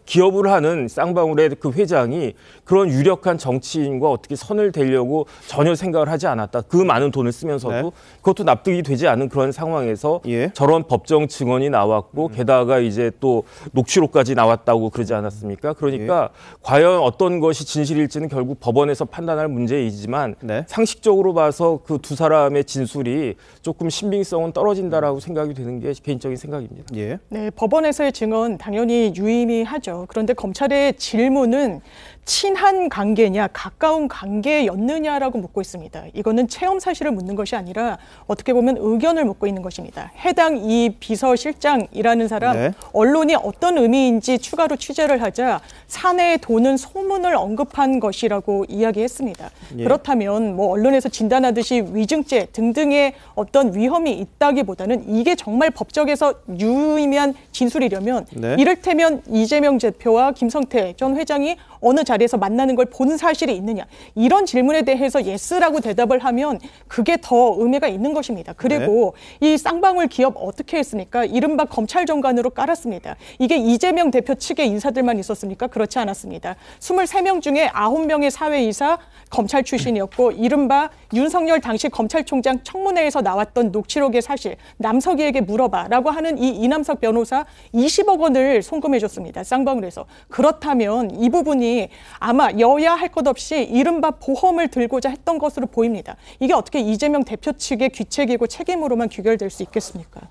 기업을 하는 쌍방울의 그 회장이 그런 유력한 정치인과 어떻게 선을 대려고 전혀 생각을 하지 않았다. 그 많은 돈을 쓰면서도 그것도 납득이 되지 않은 그런 상황에서 저런 법정 증언이 나왔고 게다가 이제 또 녹취록까지 나왔다고 그러지 않았습니까? 그러니까 과연 어떤 것이 진실일지는 결국 법원에서 판단할 문제이지만 상식적으로 봐서 그 두 사람의 진술이 조금 신빙성은 떨어진다라고 생각이 되는 게 개인적인 생각입니다. 네, 법원에서의 증언 당연히 유의미하죠. 그런데 검찰의 질문은 친한 관계냐, 가까운 관계였느냐라고 묻고 있습니다. 이거는 체험 사실을 묻는 것이 아니라 어떻게 보면 의견을 묻고 있는 것입니다. 해당 이 비서실장이라는 사람, 언론이 어떤 의미인지 추가로 취재를 하자 사내에 도는 소문을 언급한 것이라고 이야기했습니다. 그렇다면 뭐 언론에서 진단하듯이 위증죄 등등의 어떤 위험이 있다기보다는 이게 정말 법정에서 유의미한 진술이려면 이를테면 이재명 대표와 김성태 전 회장이 어느 자리에서 만나는 걸 본 사실이 있느냐. 이런 질문에 대해서 예스라고 대답을 하면 그게 더 의미가 있는 것입니다. 그리고 이 쌍방울 기업 어떻게 했습니까? 이른바 검찰 정관으로 깔았습니다. 이게 이재명 대표 측의 인사들만 있었습니까? 그렇지 않았습니다. 23명 중에 9명의 사회이사 검찰 출신이었고 이른바 윤석열 당시 검찰총장 청문회에서 나왔던 녹취록의 사실 남석이에게 물어봐라고 하는 이 이남석 변호사 20억 원을 송금해줬습니다. 쌍방울에서. 그렇다면 이 부분이 아마 여야 할 것 없이 이른바 보험을 들고자 했던 것으로 보입니다. 이게 어떻게 이재명 대표 측의 귀책이고 책임으로만 귀결될 수 있겠습니까?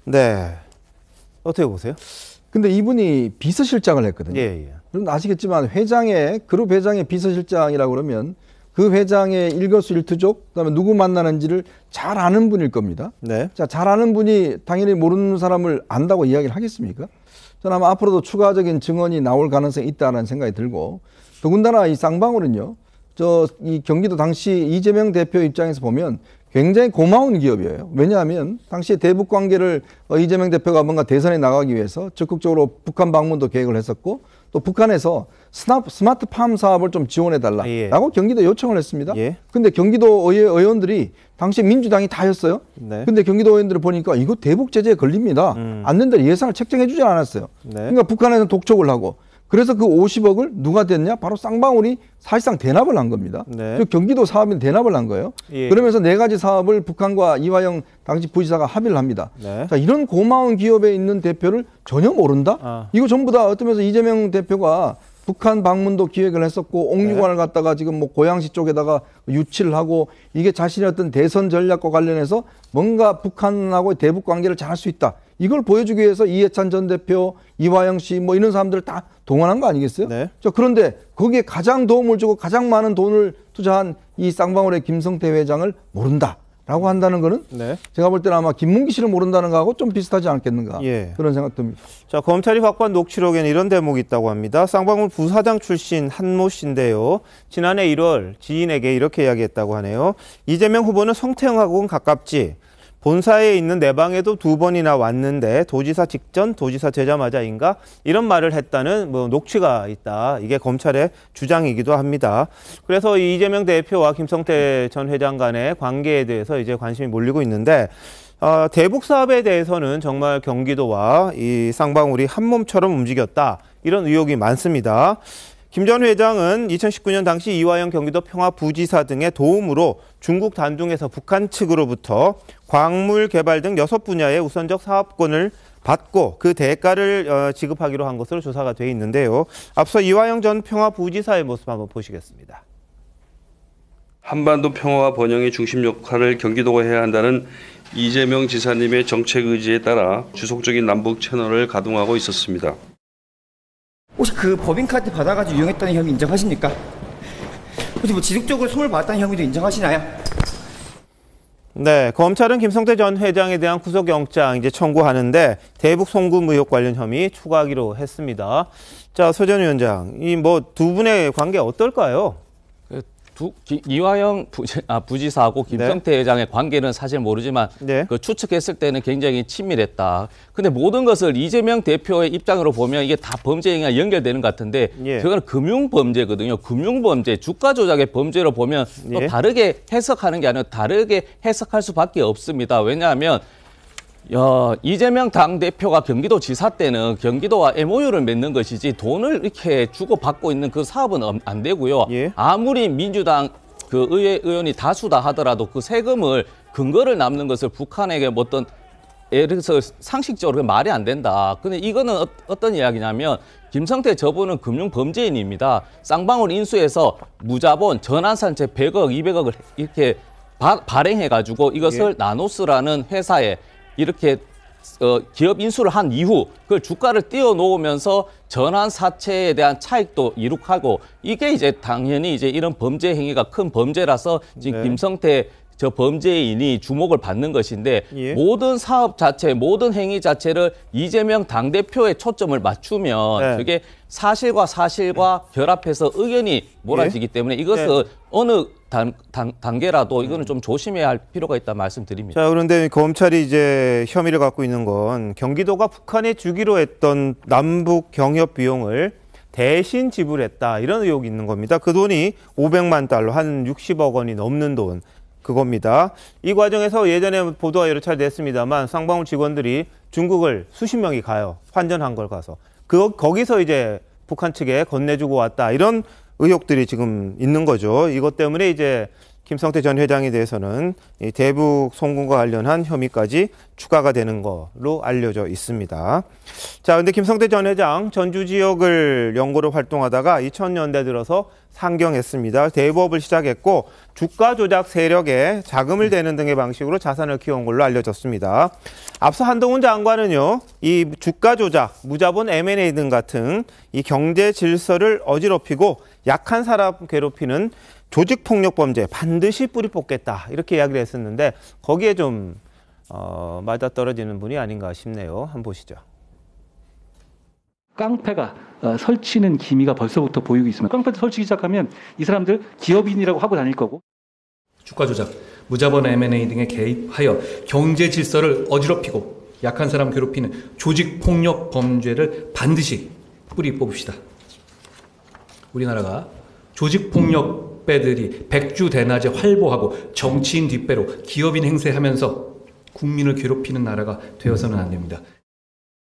네. 어떻게 보세요? 근데 이분이 비서실장을 했거든요. 그럼 아시겠지만 그룹 회장의 비서실장이라고 그러면 그 회장의 일거수일투족, 그다음에 누구 만나는지를 잘 아는 분일 겁니다. 자, 잘 아는 분이 당연히 모르는 사람을 안다고 이야기를 하겠습니까? 저는 아마 앞으로도 추가적인 증언이 나올 가능성이 있다는 생각이 들고, 더군다나 이 쌍방울은요, 이 경기도 당시 이재명 대표 입장에서 보면 굉장히 고마운 기업이에요. 왜냐하면 당시에 대북 관계를 이재명 대표가 뭔가 대선에 나가기 위해서 적극적으로 북한 방문도 계획을 했었고, 또 북한에서 스마트팜 사업을 좀 지원해달라라고 경기도 요청을 했습니다. 근데 경기도 의원들이 당시 민주당이 다였어요. 근데 경기도 의원들을 보니까 이거 대북 제재에 걸립니다. 안 된다, 예산을 책정해주지 않았어요. 그러니까 북한에서는 독촉을 하고, 그래서 그 50억을 누가 댔냐? 바로 쌍방울이 사실상 대납을 한 겁니다. 경기도 사업인 대납을 한 거예요. 그러면서 4가지 사업을 북한과 이화영 당시 부지사가 합의를 합니다. 자, 이런 고마운 기업에 있는 대표를 전혀 모른다? 이거 전부 다 어떤 면에서 이재명 대표가 북한 방문도 기획을 했었고 옥류관을 갖다가 지금 뭐 고양시 쪽에다가 유치를 하고 이게 자신의 어떤 대선 전략과 관련해서 뭔가 북한하고 대북 관계를 잘할 수 있다. 이걸 보여주기 위해서 이해찬 전 대표, 이화영 씨 뭐 이런 사람들을 다 동원한 거 아니겠어요? 자, 그런데 거기에 가장 도움을 주고 가장 많은 돈을 투자한 이 쌍방울의 김성태 회장을 모른다라고 한다는 거는 제가 볼 때는 아마 김문기 씨를 모른다는 거하고 좀 비슷하지 않겠는가 그런 생각 듭니다. 자, 검찰이 확보한 녹취록에는 이런 대목이 있다고 합니다. 쌍방울 부사장 출신 한모 씨인데요. 지난해 1월 지인에게 이렇게 이야기했다고 하네요. 이재명 후보는 성태형하고는 가깝지. 본사에 있는 내 방에도 2번이나 왔는데 도지사 직전, 도지사 되자마자인가 이런 말을 했다는 녹취가 있다. 이게 검찰의 주장이기도 합니다. 그래서 이재명 대표와 김성태 전 회장 간의 관계에 대해서 이제 관심이 몰리고 있는데 대북 사업에 대해서는 정말 경기도와 이 쌍방울이 한 몸처럼 움직였다. 이런 의혹이 많습니다. 김 전 회장은 2019년 당시 이화영 경기도 평화부지사 등의 도움으로 중국 단둥에서 북한 측으로부터 광물 개발 등 6분야의 우선적 사업권을 받고 그 대가를 지급하기로 한 것으로 조사가 돼 있는데요. 앞서 이화영 전 평화부지사의 모습 한번 보시겠습니다. 한반도 평화와 번영의 중심 역할을 경기도가 해야 한다는 이재명 지사님의 정책 의지에 따라 지속적인 남북 채널을 가동하고 있었습니다. 혹시 그 법인카드 받아가지고 이용했다는 혐의 인정하십니까? 혹시 지속적으로 선물 받았다는 혐의도 인정하시나요? 네, 검찰은 김성태 전 회장에 대한 구속영장 이제 청구하는데 대북 송금 의혹 관련 혐의 추가하기로 했습니다. 자, 서 전 위원장, 이 두 분의 관계 어떨까요? 이화영 부지사하고 김성태 회장의 관계는 사실 모르지만 그 추측했을 때는 굉장히 친밀했다. 근데 모든 것을 이재명 대표의 입장으로 보면 이게 다 범죄 행위와 연결되는 것 같은데 그건 금융범죄거든요. 금융범죄, 주가 조작의 범죄로 보면 또 다르게 해석하는 게 아니라 다르게 해석할 수밖에 없습니다. 왜냐하면 이재명 당대표가 경기도지사 때는 경기도와 MOU를 맺는 것이지 돈을 이렇게 주고받고 있는 그 사업은 안 되고요. 아무리 민주당 그 의원이 다수다 하더라도 그 세금을 근거를 남는 것을 북한에게 어떤 예를 들어서 상식적으로 말이 안 된다. 근데 이거는 어떤 이야기냐면 김성태 저분은 금융범죄인입니다. 쌍방울 인수해서 무자본 전환산채 100억, 200억을 이렇게 발행해가지고 이것을 나노스라는 회사에 이렇게 기업 인수를 한 이후 그 주가를 띄워놓으면서 전환 사채에 대한 차익도 이룩하고 이게 이제 당연히 이제 이런 범죄 행위가 큰 범죄라서 지금 김성태 저 범죄인이 주목을 받는 것인데 모든 사업 자체, 모든 행위 자체를 이재명 당대표의 초점을 맞추면 그게 사실과 결합해서 의견이 몰아지기 때문에 이것은 어느 단계라도 이거는 좀 조심해야 할 필요가 있다 말씀드립니다. 자, 그런데 검찰이 이제 혐의를 갖고 있는 건 경기도가 북한에 주기로 했던 남북 경협 비용을 대신 지불했다. 이런 의혹이 있는 겁니다. 그 돈이 500만 달러, 한 60억 원이 넘는 돈. 그겁니다. 이 과정에서 예전에 보도가 여러 차례 됐습니다만 쌍방울 직원들이 중국을 수십 명이 가요. 환전한 걸 가서. 거기서 이제 북한 측에 건네주고 왔다. 이런 의혹들이 지금 있는 거죠. 이것 때문에 이제 김성태 전 회장에 대해서는 이 대북 송금과 관련한 혐의까지 추가가 되는 거로 알려져 있습니다. 자, 근데 김성태 전 회장 전주 지역을 연고로 활동하다가 2000년대 들어서 상경했습니다. 대부업을 시작했고 주가 조작 세력에 자금을 대는 등의 방식으로 자산을 키워온 걸로 알려졌습니다. 앞서 한동훈 장관은요, 이 주가 조작, 무자본 M&A 등 같은 이 경제 질서를 어지럽히고 약한 사람 괴롭히는 조직폭력범죄 반드시 뿌리 뽑겠다 이렇게 이야기를 했었는데 거기에 좀 맞아떨어지는 분이 아닌가 싶네요. 한번 보시죠. 깡패가 설치는 기미가 벌써부터 보이고 있습니다. 깡패도 설치기 시작하면 이 사람들 기업인이라고 하고 다닐 거고. 주가 조작, 무자본 M&A 등에 개입하여 경제 질서를 어지럽히고 약한 사람 괴롭히는 조직폭력 범죄를 반드시 뿌리 뽑읍시다. 우리나라가 조직폭력배들이 백주대낮에 활보하고 정치인 뒷배로 기업인 행세하면서 국민을 괴롭히는 나라가 되어서는 안 됩니다.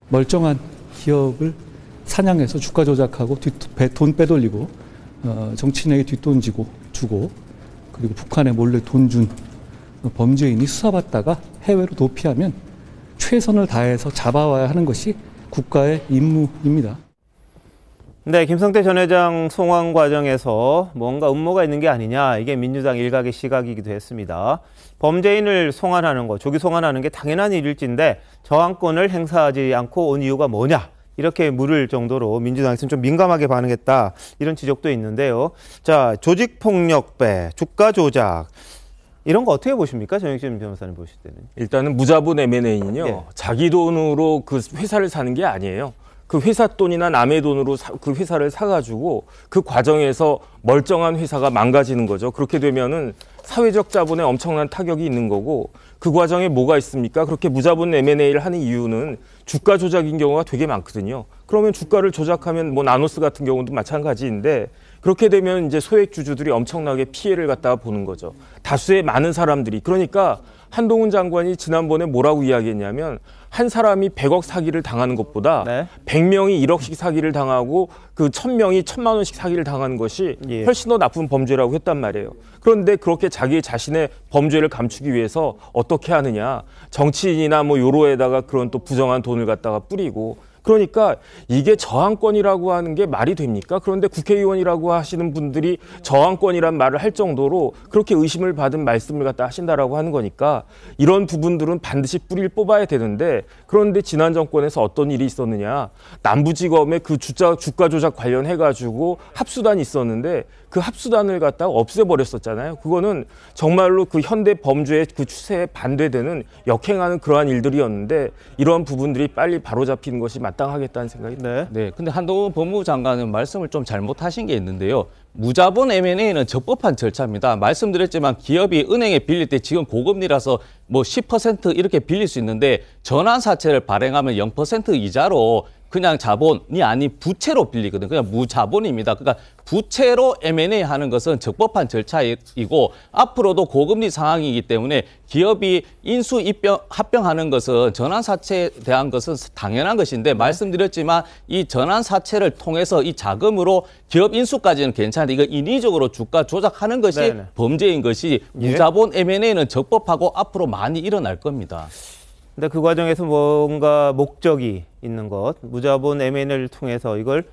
멀쩡한 기업을 사냥해서 주가 조작하고 돈 빼돌리고 정치인에게 뒷돈 주고 그리고 북한에 몰래 돈 준 범죄인이 수사받다가 해외로 도피하면 최선을 다해서 잡아와야 하는 것이 국가의 임무입니다. 네, 김성태 전 회장 송환 과정에서 뭔가 음모가 있는 게 아니냐, 이게 민주당 일각의 시각이기도 했습니다. 범죄인을 송환하는 거, 조기 송환하는 게 당연한 일일진데 저항권을 행사하지 않고 온 이유가 뭐냐, 이렇게 물을 정도로 민주당에서는 좀 민감하게 반응했다, 이런 지적도 있는데요. 자, 조직폭력배, 주가 조작, 이런 거 어떻게 보십니까? 정영진 변호사님 보실 때는. 일단은 무자본 M&A는요, 자기 돈으로 그 회사를 사는 게 아니에요. 그 회사 돈이나 남의 돈으로 그 회사를 사가지고 그 과정에서 멀쩡한 회사가 망가지는 거죠. 그렇게 되면은 사회적 자본에 엄청난 타격이 있는 거고 그 과정에 뭐가 있습니까? 그렇게 무자본 M&A를 하는 이유는 주가 조작인 경우가 되게 많거든요. 그러면 주가를 조작하면 뭐 나노스 같은 경우도 마찬가지인데 그렇게 되면 이제 소액주주들이 엄청나게 피해를 갖다가 보는 거죠. 다수의 많은 사람들이. 그러니까 한동훈 장관이 지난번에 뭐라고 이야기했냐면 한 사람이 100억 사기를 당하는 것보다 100명이 1억씩 사기를 당하고 그 1000명이 1000만 원씩 사기를 당하는 것이 훨씬 더 나쁜 범죄라고 했단 말이에요. 그런데 그렇게 자기 자신의 범죄를 감추기 위해서 어떻게 하느냐. 정치인이나 뭐 요로에다가 그런 또 부정한 돈을 갖다가 뿌리고 그러니까 이게 저항권이라고 하는 게 말이 됩니까? 그런데 국회의원이라고 하시는 분들이 저항권이란 말을 할 정도로 그렇게 의심을 받은 말씀을 갖다 하신다라고 하는 거니까 이런 부분들은 반드시 뿌리를 뽑아야 되는데 그런데 지난 정권에서 어떤 일이 있었느냐. 남부지검에 그 주가 조작 관련해가지고 합수단이 있었는데 그 합수단을 갖다가 없애버렸었잖아요. 그거는 정말로 그 현대 범죄의 그 추세에 반대되는 역행하는 그러한 일들이었는데 이런 부분들이 빨리 바로잡히는 것이 마땅하겠다는 생각이 듭니다. 네, 근데 한동훈 법무부 장관은 말씀을 좀 잘못하신 게 있는데요. 무자본 M&A는 적법한 절차입니다. 말씀드렸지만 기업이 은행에 빌릴 때 지금 고금리라서 뭐 10% 이렇게 빌릴 수 있는데 전환사채를 발행하면 0% 이자로 그냥 자본이 아닌 부채로 빌리거든요. 그냥 무자본입니다. 그러니까 부채로 M&A 하는 것은 적법한 절차이고 앞으로도 고금리 상황이기 때문에 기업이 인수 합병하는 것은 전환사채에 대한 것은 당연한 것인데 말씀드렸지만 이 전환사채를 통해서 이 자금으로 기업 인수까지는 괜찮은데 이거 인위적으로 주가 조작하는 것이 범죄인 것이 무자본 M&A는 적법하고 앞으로 많이 일어날 겁니다. 근데 그 과정에서 뭔가 목적이 있는 것, 무자본 M&A를 통해서 이걸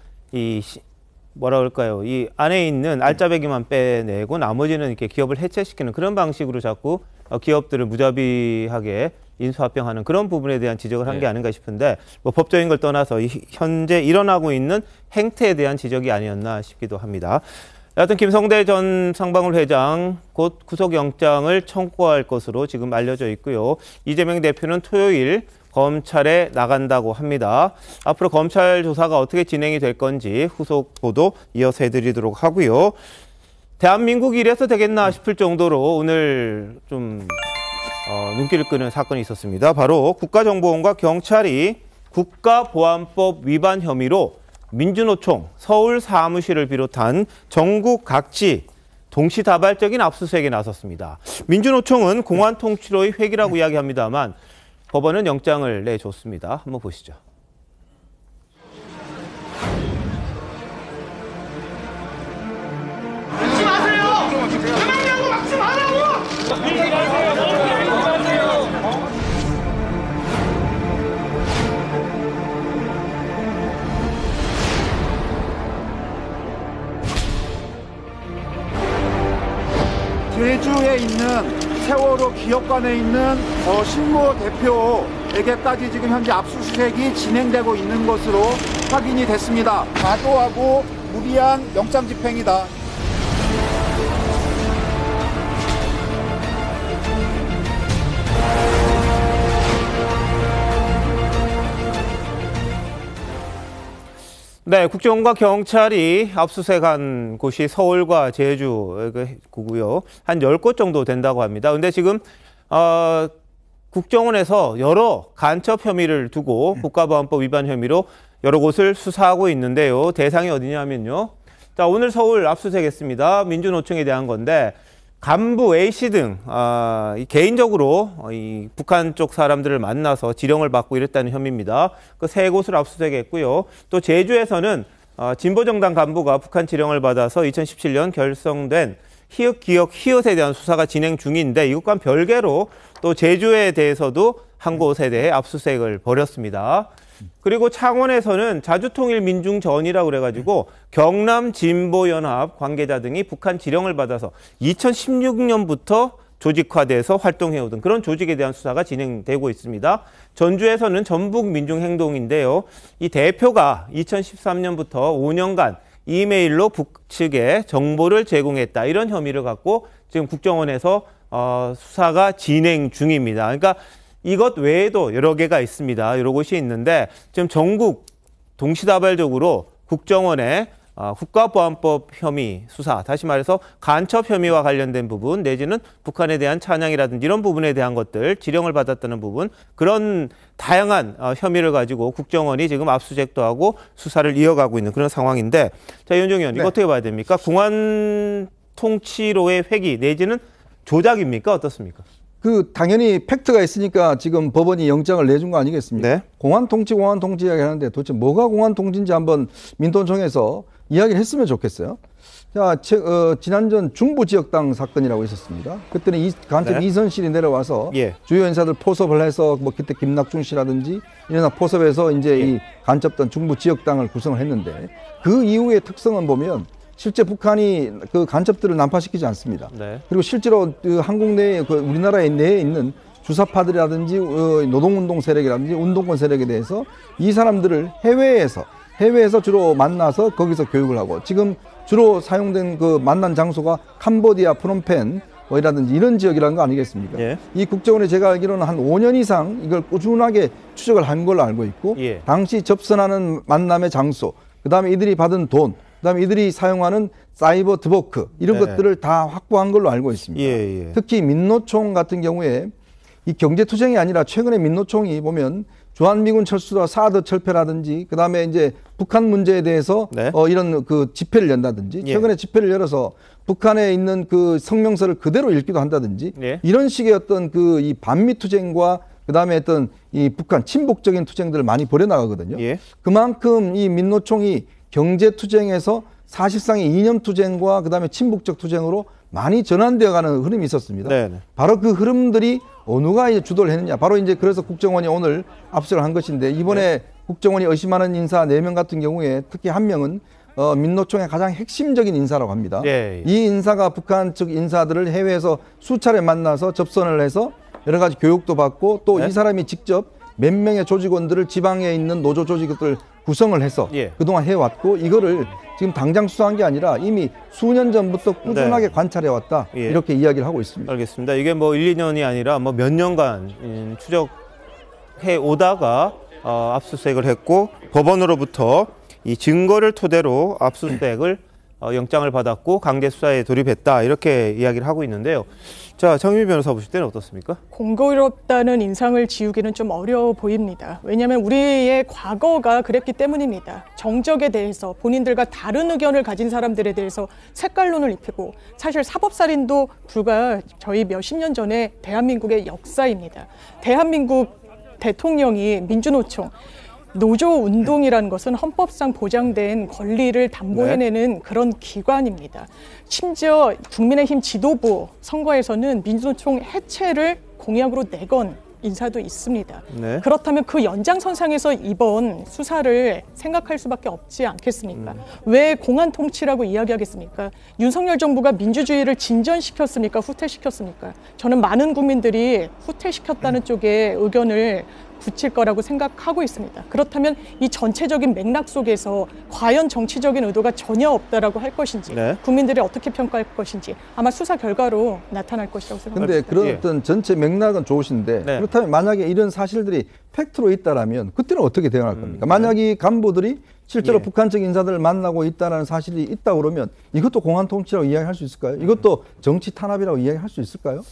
뭐라 그럴까요? 이 안에 있는 알짜배기만 빼내고 나머지는 이렇게 기업을 해체시키는 그런 방식으로 자꾸 기업들을 무자비하게 인수합병하는 그런 부분에 대한 지적을 한 게 아닌가 싶은데 뭐 법적인 걸 떠나서 현재 일어나고 있는 행태에 대한 지적이 아니었나 싶기도 합니다. 여하튼 김성대 전 상방울 회장 곧 구속영장을 청구할 것으로 지금 알려져 있고요. 이재명 대표는 토요일 검찰에 나간다고 합니다. 앞으로 검찰 조사가 어떻게 진행이 될 건지 후속 보도 이어서 해드리도록 하고요. 대한민국 이래서 되겠나 싶을 정도로 오늘 좀 눈길을 끄는 사건이 있었습니다. 바로 국가정보원과 경찰이 국가보안법 위반 혐의로 민주노총 서울 사무실을 비롯한 전국 각지 동시다발적인 압수수색에 나섰습니다. 민주노총은 공안 통치로의 획기라고 이야기합니다만 법원은 영장을 내줬습니다. 한번 보시죠. 막지 마세요! 그만하고 막지 말라고! 제주에 있는 세월호 기업관에 있는 신모 대표에게까지 지금 현재 압수수색이 진행되고 있는 것으로 확인이 됐습니다. 과도하고 무리한 영장 집행이다. 네, 국정원과 경찰이 압수수색한 곳이 서울과 제주고요. 한 10곳 정도 된다고 합니다. 근데 지금 국정원에서 여러 간첩 혐의를 두고 국가보안법 위반 혐의로 여러 곳을 수사하고 있는데요. 대상이 어디냐면요. 자, 오늘 서울 압수수색했습니다. 민주노총에 대한 건데 간부 A씨 등 개인적으로 이 북한 쪽 사람들을 만나서 지령을 받고 이랬다는 혐의입니다. 그 3곳을 압수수색했고요. 또 제주에서는 진보정당 간부가 북한 지령을 받아서 2017년 결성된 히읗, 기억, 히읗에 대한 수사가 진행 중인데 이것과 별개로 또 제주에 대해서도 한 곳에 대해 압수수색을 벌였습니다. 그리고 창원에서는 자주통일민중전이라고 그래가지고 경남진보연합 관계자 등이 북한 지령을 받아서 2016년부터 조직화돼서 활동해오던 그런 조직에 대한 수사가 진행되고 있습니다. 전주에서는 전북민중행동인데요. 이 대표가 2013년부터 5년간 이메일로 북측에 정보를 제공했다. 이런 혐의를 갖고 지금 국정원에서 수사가 진행 중입니다. 그러니까 이것 외에도 여러 개가 있습니다. 여러 곳이 있는데 지금 전국 동시다발적으로 국정원에 국가보안법 혐의 수사, 다시 말해서 간첩 혐의와 관련된 부분 내지는 북한에 대한 찬양이라든지 이런 부분에 대한 것들, 지령을 받았다는 부분, 그런 다양한 혐의를 가지고 국정원이 지금 압수수색도 하고 수사를 이어가고 있는 그런 상황인데, 자, 윤종희 의원, 이거 어떻게 봐야 됩니까? 공안 통치로의 회기 내지는 조작입니까? 어떻습니까? 당연히 팩트가 있으니까 지금 법원이 영장을 내준 거 아니겠습니까? 네. 공안 통치 이야기 하는데 도대체 뭐가 공안 통치인지 한번 민통청에서 이야기를 했으면 좋겠어요. 자, 지난전 중부지역당 사건이라고 있었습니다. 그때는 간첩 이선실이 내려와서 주요 인사들 포섭을 해서 뭐 그때 김낙중 씨라든지 이런 포섭해서 이제 이 간첩단 중부지역당을 구성을 했는데, 그 이후의 특성은 보면 실제 북한이 그 간첩들을 난파시키지 않습니다. 그리고 실제로 한국 내에 우리나라 내에 있는 주사파들이라든지 노동운동 세력이라든지 운동권 세력에 대해서 이 사람들을 해외에서 주로 만나서 거기서 교육을 하고, 지금 주로 사용된 그 만난 장소가 캄보디아, 프놈펜 이라든지 이런 지역이라는 거 아니겠습니까? 이 국정원이 제가 알기로는 한 5년 이상 이걸 꾸준하게 추적을 한 걸로 알고 있고, 당시 접선하는 만남의 장소, 그다음에 이들이 받은 돈, 그다음에 이들이 사용하는 사이버 드버크 이런 것들을 다 확보한 걸로 알고 있습니다. 특히 민노총 같은 경우에 이 경제투쟁이 아니라 최근에 민노총이 보면 주한미군 철수와 사드 철폐라든지 그다음에 이제 북한 문제에 대해서 이런 그 집회를 연다든지 최근에 집회를 열어서 북한에 있는 그 성명서를 그대로 읽기도 한다든지 이런 식의 어떤 그 이 반미 투쟁과 그다음에 어떤 이 북한 친북적인 투쟁들을 많이 벌여나가거든요. 그만큼 이 민노총이 경제투쟁에서 사실상의 이념투쟁과 그다음에 친북적 투쟁으로 많이 전환되어가는 흐름이 있었습니다. 바로 그 흐름들이 어느가 이제 주도를 했느냐. 바로 이제 그래서 국정원이 오늘 압수를 한 것인데, 이번에 국정원이 의심하는 인사 4명 같은 경우에 특히 한 명은 민노총의 가장 핵심적인 인사라고 합니다. 이 인사가 북한 측 인사들을 해외에서 수차례 만나서 접선을 해서 여러 가지 교육도 받고 또 이 사람이 직접 몇 명의 조직원들을 지방에 있는 노조 조직들 구성을 해서 그동안 해왔고, 이거를 지금 당장 수사한 게 아니라 이미 수년 전부터 꾸준하게 관찰해왔다, 이렇게 이야기를 하고 있습니다. 알겠습니다. 이게 뭐 1, 2년이 아니라 뭐 몇 년간 추적해 오다가 압수수색을 했고, 법원으로부터 이 증거를 토대로 압수수색을 영장을 받았고 강제 수사에 돌입했다, 이렇게 이야기를 하고 있는데요. 자, 정유미 변호사 보실 때는 어떻습니까? 공교롭다는 인상을 지우기는 좀 어려워 보입니다. 왜냐하면 우리의 과거가 그랬기 때문입니다. 정적에 대해서 본인들과 다른 의견을 가진 사람들에 대해서 색깔론을 입히고, 사실 사법살인도 불과 저희 몇십 년 전에 대한민국의 역사입니다. 대한민국 대통령이 민주노총, 노조운동이라는 것은 헌법상 보장된 권리를 담보해내는 그런 기관입니다. 심지어 국민의힘 지도부 선거에서는 민주노총 해체를 공약으로 내건 인사도 있습니다. 그렇다면 그 연장선상에서 이번 수사를 생각할 수밖에 없지 않겠습니까? 왜 공안 통치라고 이야기하겠습니까? 윤석열 정부가 민주주의를 진전시켰습니까? 후퇴시켰습니까? 저는 많은 국민들이 후퇴시켰다는 쪽에 의견을 붙일 거라고 생각하고 있습니다. 그렇다면 이 전체적인 맥락 속에서 과연 정치적인 의도가 전혀 없다라고 할 것인지, 국민들이 어떻게 평가할 것인지 아마 수사 결과로 나타날 것이라고 생각합니다. 그런데 그런 어떤 전체 맥락은 좋으신데, 그렇다면 만약에 이런 사실들이 팩트로 있다라면 그때는 어떻게 대응할 겁니까? 만약 이 간부들이 실제로 북한 측 인사들을 만나고 있다는 사실이 있다 그러면 이것도 공안 통치라고 이야기할 수 있을까요? 이것도 정치 탄압이라고 이야기할 수 있을까요?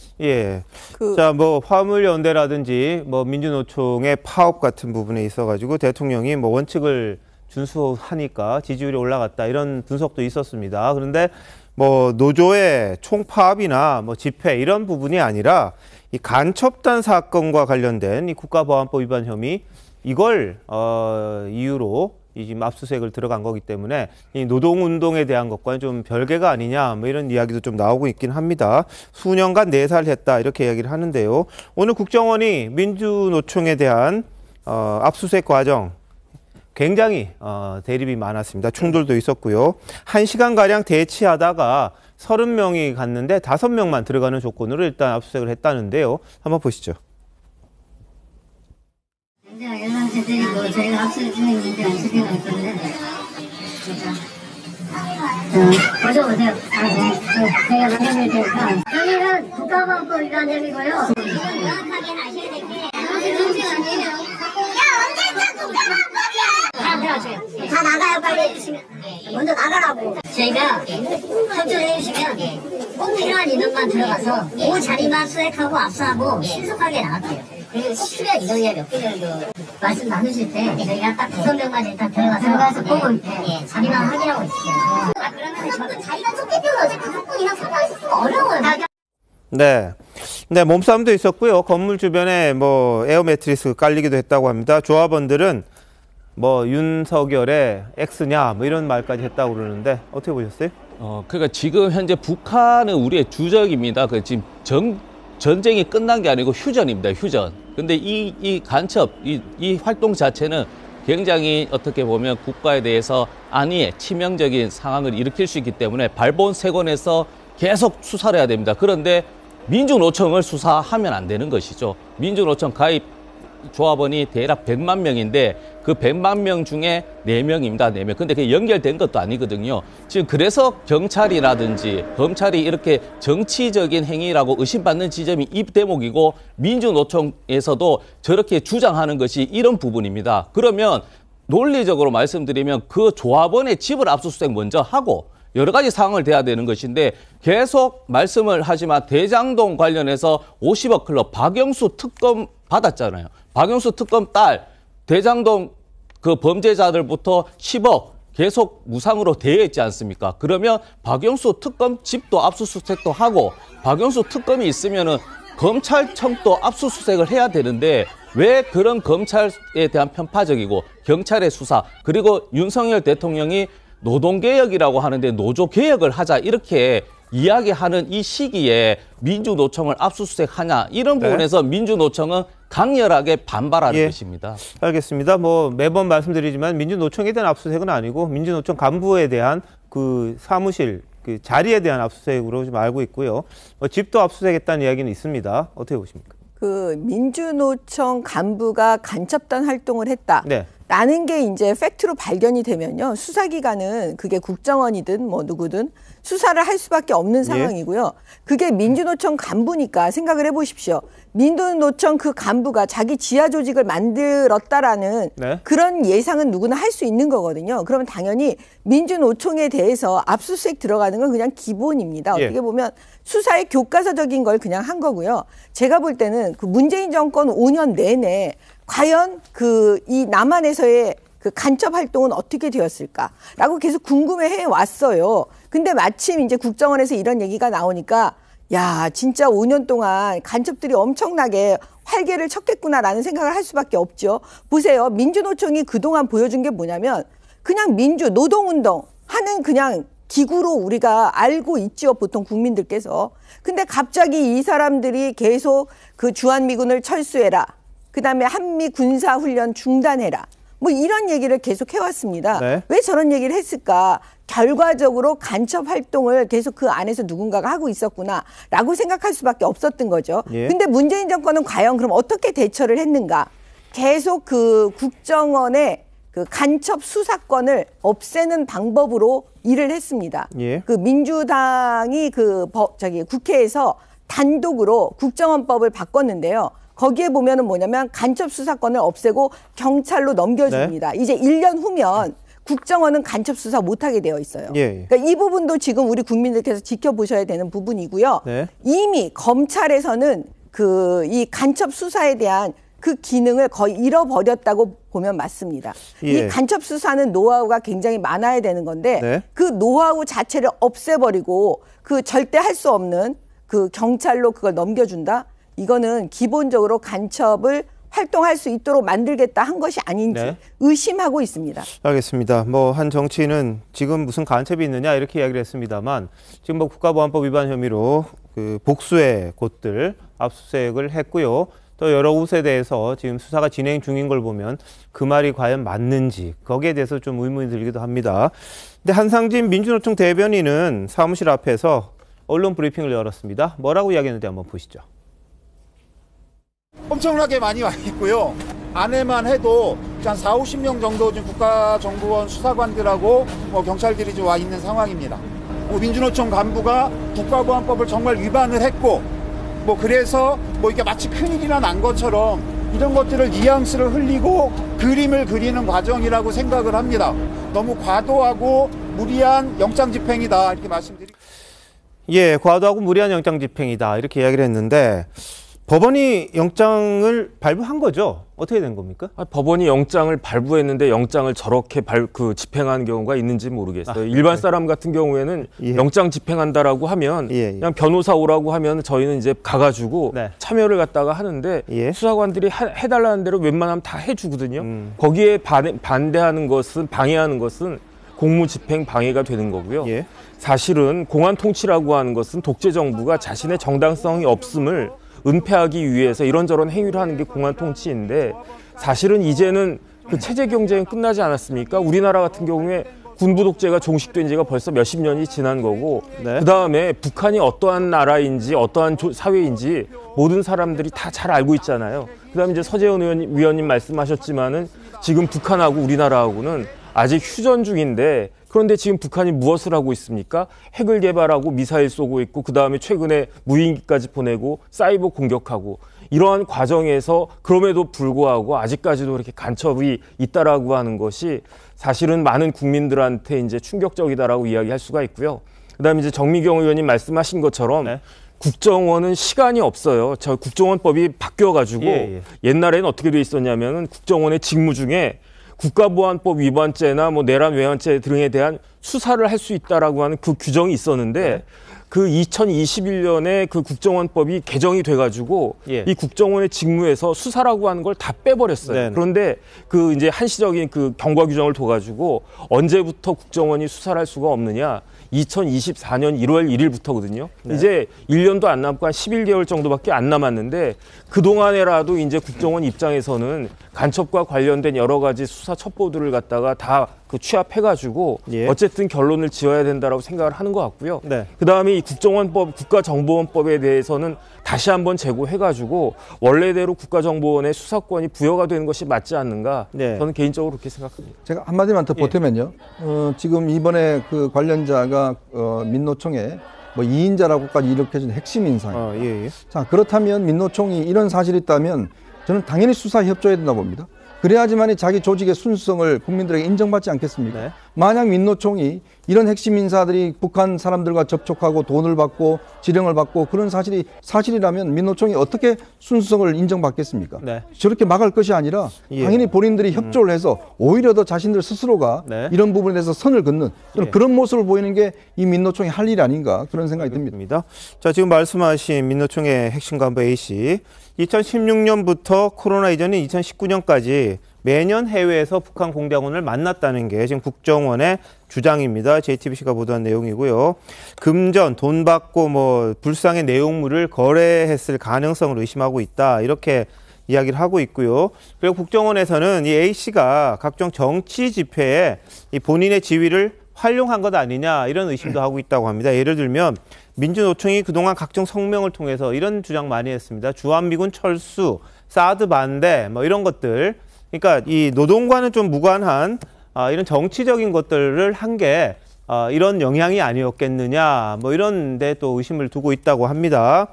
자, 뭐 화물연대라든지 뭐 민주노총의 파업 같은 부분에 있어가지고 대통령이 뭐 원칙을 준수하니까 지지율이 올라갔다, 이런 분석도 있었습니다. 그런데 뭐 노조의 총파업이나 뭐 집회 이런 부분이 아니라 이 간첩단 사건과 관련된 이 국가보안법 위반 혐의, 이걸 이유로 지금 압수수색을 들어간 거기 때문에 이 노동운동에 대한 것과는 좀 별개가 아니냐, 뭐 이런 이야기도 좀 나오고 있긴 합니다. 수년간 내살했다, 이렇게 이야기를 하는데요. 오늘 국정원이 민주노총에 대한 압수수색 과정 굉장히 대립이 많았습니다. 충돌도 있었고요. 1시간가량 대치하다가 30명이 갔는데 5명만 들어가는 조건으로 일단 압수수색을 했다는데요. 한번 보시죠. 연락처 드리고 저희가 압수수색 중인지 안 시키고 있거든요. 보셔보세요. 저희가 만들어드릴 테니까. 여기는 국가보안법 위반 혐의고요. 명확하게 아셔야 될 게, 정치가 아니에요. 야, 언제부터 국가보안법이야! 나가세요. 다 나가요, 빨리 해주시면. 먼저 나가라고. 저희가 협조를 해주시면 꼭 필요한 인원만 들어가서 그 자리만 수색하고 압수하고 신속하게 나갈게요. 그리고 수면 이동이 몇 분 정도 말씀 나누실 때 저희가 딱 5명만 일단 들어가서 꼭 자리만 확인하고 있을게요. 그러면 전부 자리가 좁기 때문에 어제 5분이나 상황이 있으면 어려워요. 네. 네, 몸싸움도 있었고요. 건물 주변에 뭐 에어 매트리스 깔리기도 했다고 합니다. 조합원들은 뭐 윤석열의 X냐 뭐 이런 말까지 했다고 그러는데 어떻게 보셨어요? 그러니까 지금 현재 북한은 우리의 주적입니다. 그 지금 전쟁이 끝난 게 아니고 휴전입니다. 휴전. 근데 이 간첩, 이 활동 자체는 굉장히 어떻게 보면 국가에 대해서 안위에 치명적인 상황을 일으킬 수 있기 때문에 발본색원에서 계속 수사를 해야 됩니다. 그런데 민주노총을 수사하면 안 되는 것이죠. 민주노총 가입 조합원이 대략 100만 명인데 그 100만 명 중에 4명입니다. 4명. 근데 그게 연결된 것도 아니거든요. 지금 그래서 경찰이라든지 검찰이 이렇게 정치적인 행위라고 의심받는 지점이 이 대목이고 민주노총에서도 저렇게 주장하는 것이 이런 부분입니다. 그러면 논리적으로 말씀드리면 그 조합원의 집을 압수수색 먼저 하고 여러 가지 상황을 대야 되는 것인데 계속 말씀을 하지만 대장동 관련해서 50억 클럽 박영수 특검 받았잖아요. 박영수 특검 딸 대장동 그 범죄자들부터 10억 계속 무상으로 대여 있지 않습니까? 그러면 박영수 특검 집도 압수수색도 하고 박영수 특검이 있으면은 검찰청도 압수수색을 해야 되는데 왜 그런 검찰에 대한 편파적이고 경찰의 수사 그리고 윤석열 대통령이 노동개혁이라고 하는데 노조개혁을 하자 이렇게 이야기하는 이 시기에 민주노총을 압수수색하냐 이런 부분에서 민주노총은 강렬하게 반발하는 것입니다. 알겠습니다. 뭐 매번 말씀드리지만 민주노총에 대한 압수수색은 아니고 민주노총 간부에 대한 그 사무실 그 자리에 대한 압수수색으로 좀 알고 있고요. 집도 압수수색했다는 이야기는 있습니다. 어떻게 보십니까? 그 민주노총 간부가 간첩단 활동을 했다. 네. 라는 게 이제 팩트로 발견이 되면요. 수사기관은 그게 국정원이든 뭐 누구든 수사를 할 수밖에 없는 상황이고요. 그게 민주노총 간부니까 생각을 해보십시오. 민주노총 그 간부가 자기 지하 조직을 만들었다라는 그런 예상은 누구나 할 수 있는 거거든요. 그러면 당연히 민주노총에 대해서 압수수색 들어가는 건 그냥 기본입니다. 어떻게 보면 수사의 교과서적인 걸 그냥 한 거고요. 제가 볼 때는 그 문재인 정권 5년 내내 과연 이 남한에서의 그 간첩 활동은 어떻게 되었을까라고 계속 궁금해해 왔어요. 근데 마침 이제 국정원에서 이런 얘기가 나오니까 야, 진짜 5년 동안 간첩들이 엄청나게 활개를 쳤겠구나라는 생각을 할 수밖에 없죠. 보세요. 민주노총이 그동안 보여준 게 뭐냐면 그냥 노동운동 하는 그냥 기구로 우리가 알고 있죠. 보통 국민들께서. 근데 갑자기 이 사람들이 계속 그 주한미군을 철수해라. 그다음에 한미 군사훈련 중단해라. 뭐 이런 얘기를 계속 해왔습니다. 왜 저런 얘기를 했을까? 결과적으로 간첩 활동을 계속 그 안에서 누군가가 하고 있었구나라고 생각할 수밖에 없었던 거죠. 근데 문재인 정권은 과연 그럼 어떻게 대처를 했는가? 계속 그 국정원의 그 간첩 수사권을 없애는 방법으로 일을 했습니다. 그 민주당이 국회에서 단독으로 국정원법을 바꿨는데요. 거기에 보면은 뭐냐면 간첩 수사권을 없애고 경찰로 넘겨줍니다. 이제 1년 후면 국정원은 간첩 수사 못하게 되어 있어요. 그러니까 이 부분도 지금 우리 국민들께서 지켜보셔야 되는 부분이고요. 이미 검찰에서는 이 간첩 수사에 대한 그 기능을 거의 잃어버렸다고 보면 맞습니다. 이 간첩 수사는 노하우가 굉장히 많아야 되는 건데 그 노하우 자체를 없애버리고 그 절대 할 수 없는 그 경찰로 그걸 넘겨준다? 이거는 기본적으로 간첩을 활동할 수 있도록 만들겠다 한 것이 아닌지 의심하고 있습니다. 알겠습니다. 뭐 한 정치인은 지금 무슨 간첩이 있느냐 이렇게 이야기를 했습니다만 지금 뭐 국가보안법 위반 혐의로 그 복수의 곳들 압수수색을 했고요. 또 여러 곳에 대해서 지금 수사가 진행 중인 걸 보면 그 말이 과연 맞는지 거기에 대해서 좀 의문이 들기도 합니다. 근데 한상진 민주노총 대변인은 사무실 앞에서 언론 브리핑을 열었습니다. 뭐라고 이야기했는지 한번 보시죠. 엄청나게 많이 와 있고요. 안에만 해도 한 40-50명 정도 지금 국가정보원 수사관들하고 경찰들이 좀 와 있는 상황입니다. 민주노총 간부가 국가보안법을 정말 위반을 했고 그래서 이게 마치 큰일이나 난 것처럼 이런 것들을 뉘앙스를 흘리고 그림을 그리는 과정이라고 생각을 합니다. 너무 과도하고 무리한 영장 집행이다 이렇게 말씀드립니다. 예, 과도하고 무리한 영장 집행이다 이렇게 이야기를 했는데 법원이 영장을 발부한 거죠? 어떻게 된 겁니까? 법원이 영장을 발부했는데 영장을 저렇게 집행하는 경우가 있는지 모르겠어요. 일반 사람 같은 경우에는 영장 집행한다라고 하면 그냥 변호사 오라고 하면 저희는 이제 가가지고 참여를 갖다가 하는데 수사관들이 해달라는 대로 웬만하면 다 해주거든요. 거기에 반대하는 것은 방해하는 것은 공무집행 방해가 되는 거고요. 사실은 공안 통치라고 하는 것은 독재 정부가 자신의 정당성이 없음을 은폐하기 위해서 이런저런 행위를 하는 게 공안 통치인데 사실은 이제는 그 체제 경쟁이 끝나지 않았습니까? 우리나라 같은 경우에 군부 독재가 종식된 지가 벌써 몇십 년이 지난 거고 그다음에 북한이 어떠한 나라인지 어떠한 사회인지 모든 사람들이 다 잘 알고 있잖아요. 그다음에 이제 서재원 위원님 말씀하셨지만은 지금 북한하고 우리나라하고는 아직 휴전 중인데 그런데 지금 북한이 무엇을 하고 있습니까? 핵을 개발하고 미사일 쏘고 있고 그다음에 최근에 무인기까지 보내고 사이버 공격하고 이러한 과정에서 그럼에도 불구하고 아직까지도 이렇게 간첩이 있다라고 하는 것이 사실은 많은 국민들한테 이제 충격적이다라고 이야기할 수가 있고요. 그다음에 이제 정미경 의원님 말씀하신 것처럼 국정원은 시간이 없어요. 저 국정원법이 바뀌어가지고 옛날에는 어떻게 돼 있었냐면은 국정원의 직무 중에 국가보안법 위반죄나 뭐 내란 외환죄 등에 대한 수사를 할 수 있다라고 하는 그 규정이 있었는데 그 2021년에 그 국정원법이 개정이 돼가지고 이 국정원의 직무에서 수사라고 하는 걸 다 빼버렸어요. 그런데 그 이제 한시적인 그 경과 규정을 둬가지고 언제부터 국정원이 수사를 할 수가 없느냐? 2024년 1월 1일부터거든요. 이제 1년도 안 남고 한 11개월 정도밖에 안 남았는데 그동안에라도 이제 국정원 입장에서는 간첩과 관련된 여러 가지 수사 첩보들을 갖다가 다 그 취합해가지고 어쨌든 결론을 지어야 된다라고 생각을 하는 것 같고요. 그다음에 이 국정원법, 국가정보원법에 대해서는 다시 한번 재고해가지고 원래대로 국가정보원의 수사권이 부여가 되는 것이 맞지 않는가? 저는 개인적으로 그렇게 생각합니다. 제가 한마디만 더 보태면요. 지금 이번에 그 관련자가 민노총에 뭐 2인자라고까지 이렇게 준 핵심 인사입니다. 자, 그렇다면 민노총이 이런 사실이 있다면 저는 당연히 수사에 협조해야 된다고 봅니다. 그래야지만 자기 조직의 순수성을 국민들에게 인정받지 않겠습니까? 만약 민노총이 이런 핵심 인사들이 북한 사람들과 접촉하고 돈을 받고 지령을 받고 그런 사실이 사실이라면 민노총이 어떻게 순수성을 인정받겠습니까? 저렇게 막을 것이 아니라 당연히 본인들이 협조를 해서 오히려 더 자신들 스스로가 이런 부분에 대해서 선을 긋는 그런 모습을 보이는 게 이 민노총이 할 일이 아닌가 그런 생각이 듭니다. 자, 지금 말씀하신 민노총의 핵심 간부 A씨 2016년부터 코로나 이전인 2019년까지 매년 해외에서 북한 공작원을 만났다는 게 지금 국정원의 주장입니다. JTBC가 보도한 내용이고요. 금전, 돈 받고 뭐 불상의 내용물을 거래했을 가능성을 의심하고 있다. 이렇게 이야기를 하고 있고요. 그리고 국정원에서는 이 A씨가 각종 정치 집회에 이 본인의 지위를 활용한 것 아니냐 이런 의심도 하고 있다고 합니다. 예를 들면 민주노총이 그동안 각종 성명을 통해서 이런 주장 많이 했습니다. 주한미군 철수, 사드 반대 뭐 이런 것들. 그러니까 이 노동과는 좀 무관한 이런 정치적인 것들을 한 게 이런 영향이 아니었겠느냐 뭐 이런 데 또 의심을 두고 있다고 합니다.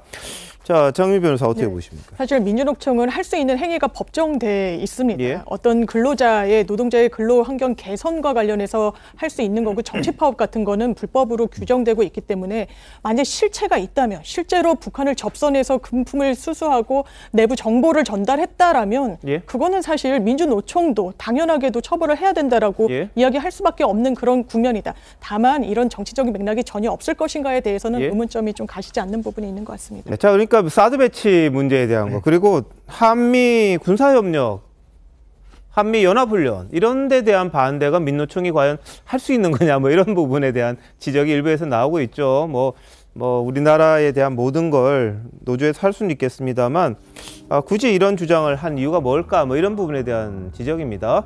자, 장미 변호사 어떻게 보십니까? 사실 민주노총은 할 수 있는 행위가 법정돼 있습니다. 어떤 근로자의 노동자의 근로 환경 개선과 관련해서 할 수 있는 거고 정치 파업 같은 거는 불법으로 규정되고 있기 때문에 만약 실체가 있다면 실제로 북한을 접선해서 금품을 수수하고 내부 정보를 전달했다라면 그거는 사실 민주노총도 당연하게도 처벌을 해야 된다라고 이야기할 수밖에 없는 그런 국면이다. 다만 이런 정치적인 맥락이 전혀 없을 것인가에 대해서는 의문점이 좀 가시지 않는 부분이 있는 것 같습니다. 자, 그러니까 사드 배치 문제에 대한 거 그리고 한미 군사협력, 한미 연합훈련 이런 데 대한 반대가 민노총이 과연 할 수 있는 거냐 뭐 이런 부분에 대한 지적이 일부에서 나오고 있죠. 뭐 우리나라에 대한 모든 걸 노조에서 할 수는 있겠습니다만 굳이 이런 주장을 한 이유가 뭘까 뭐 이런 부분에 대한 지적입니다.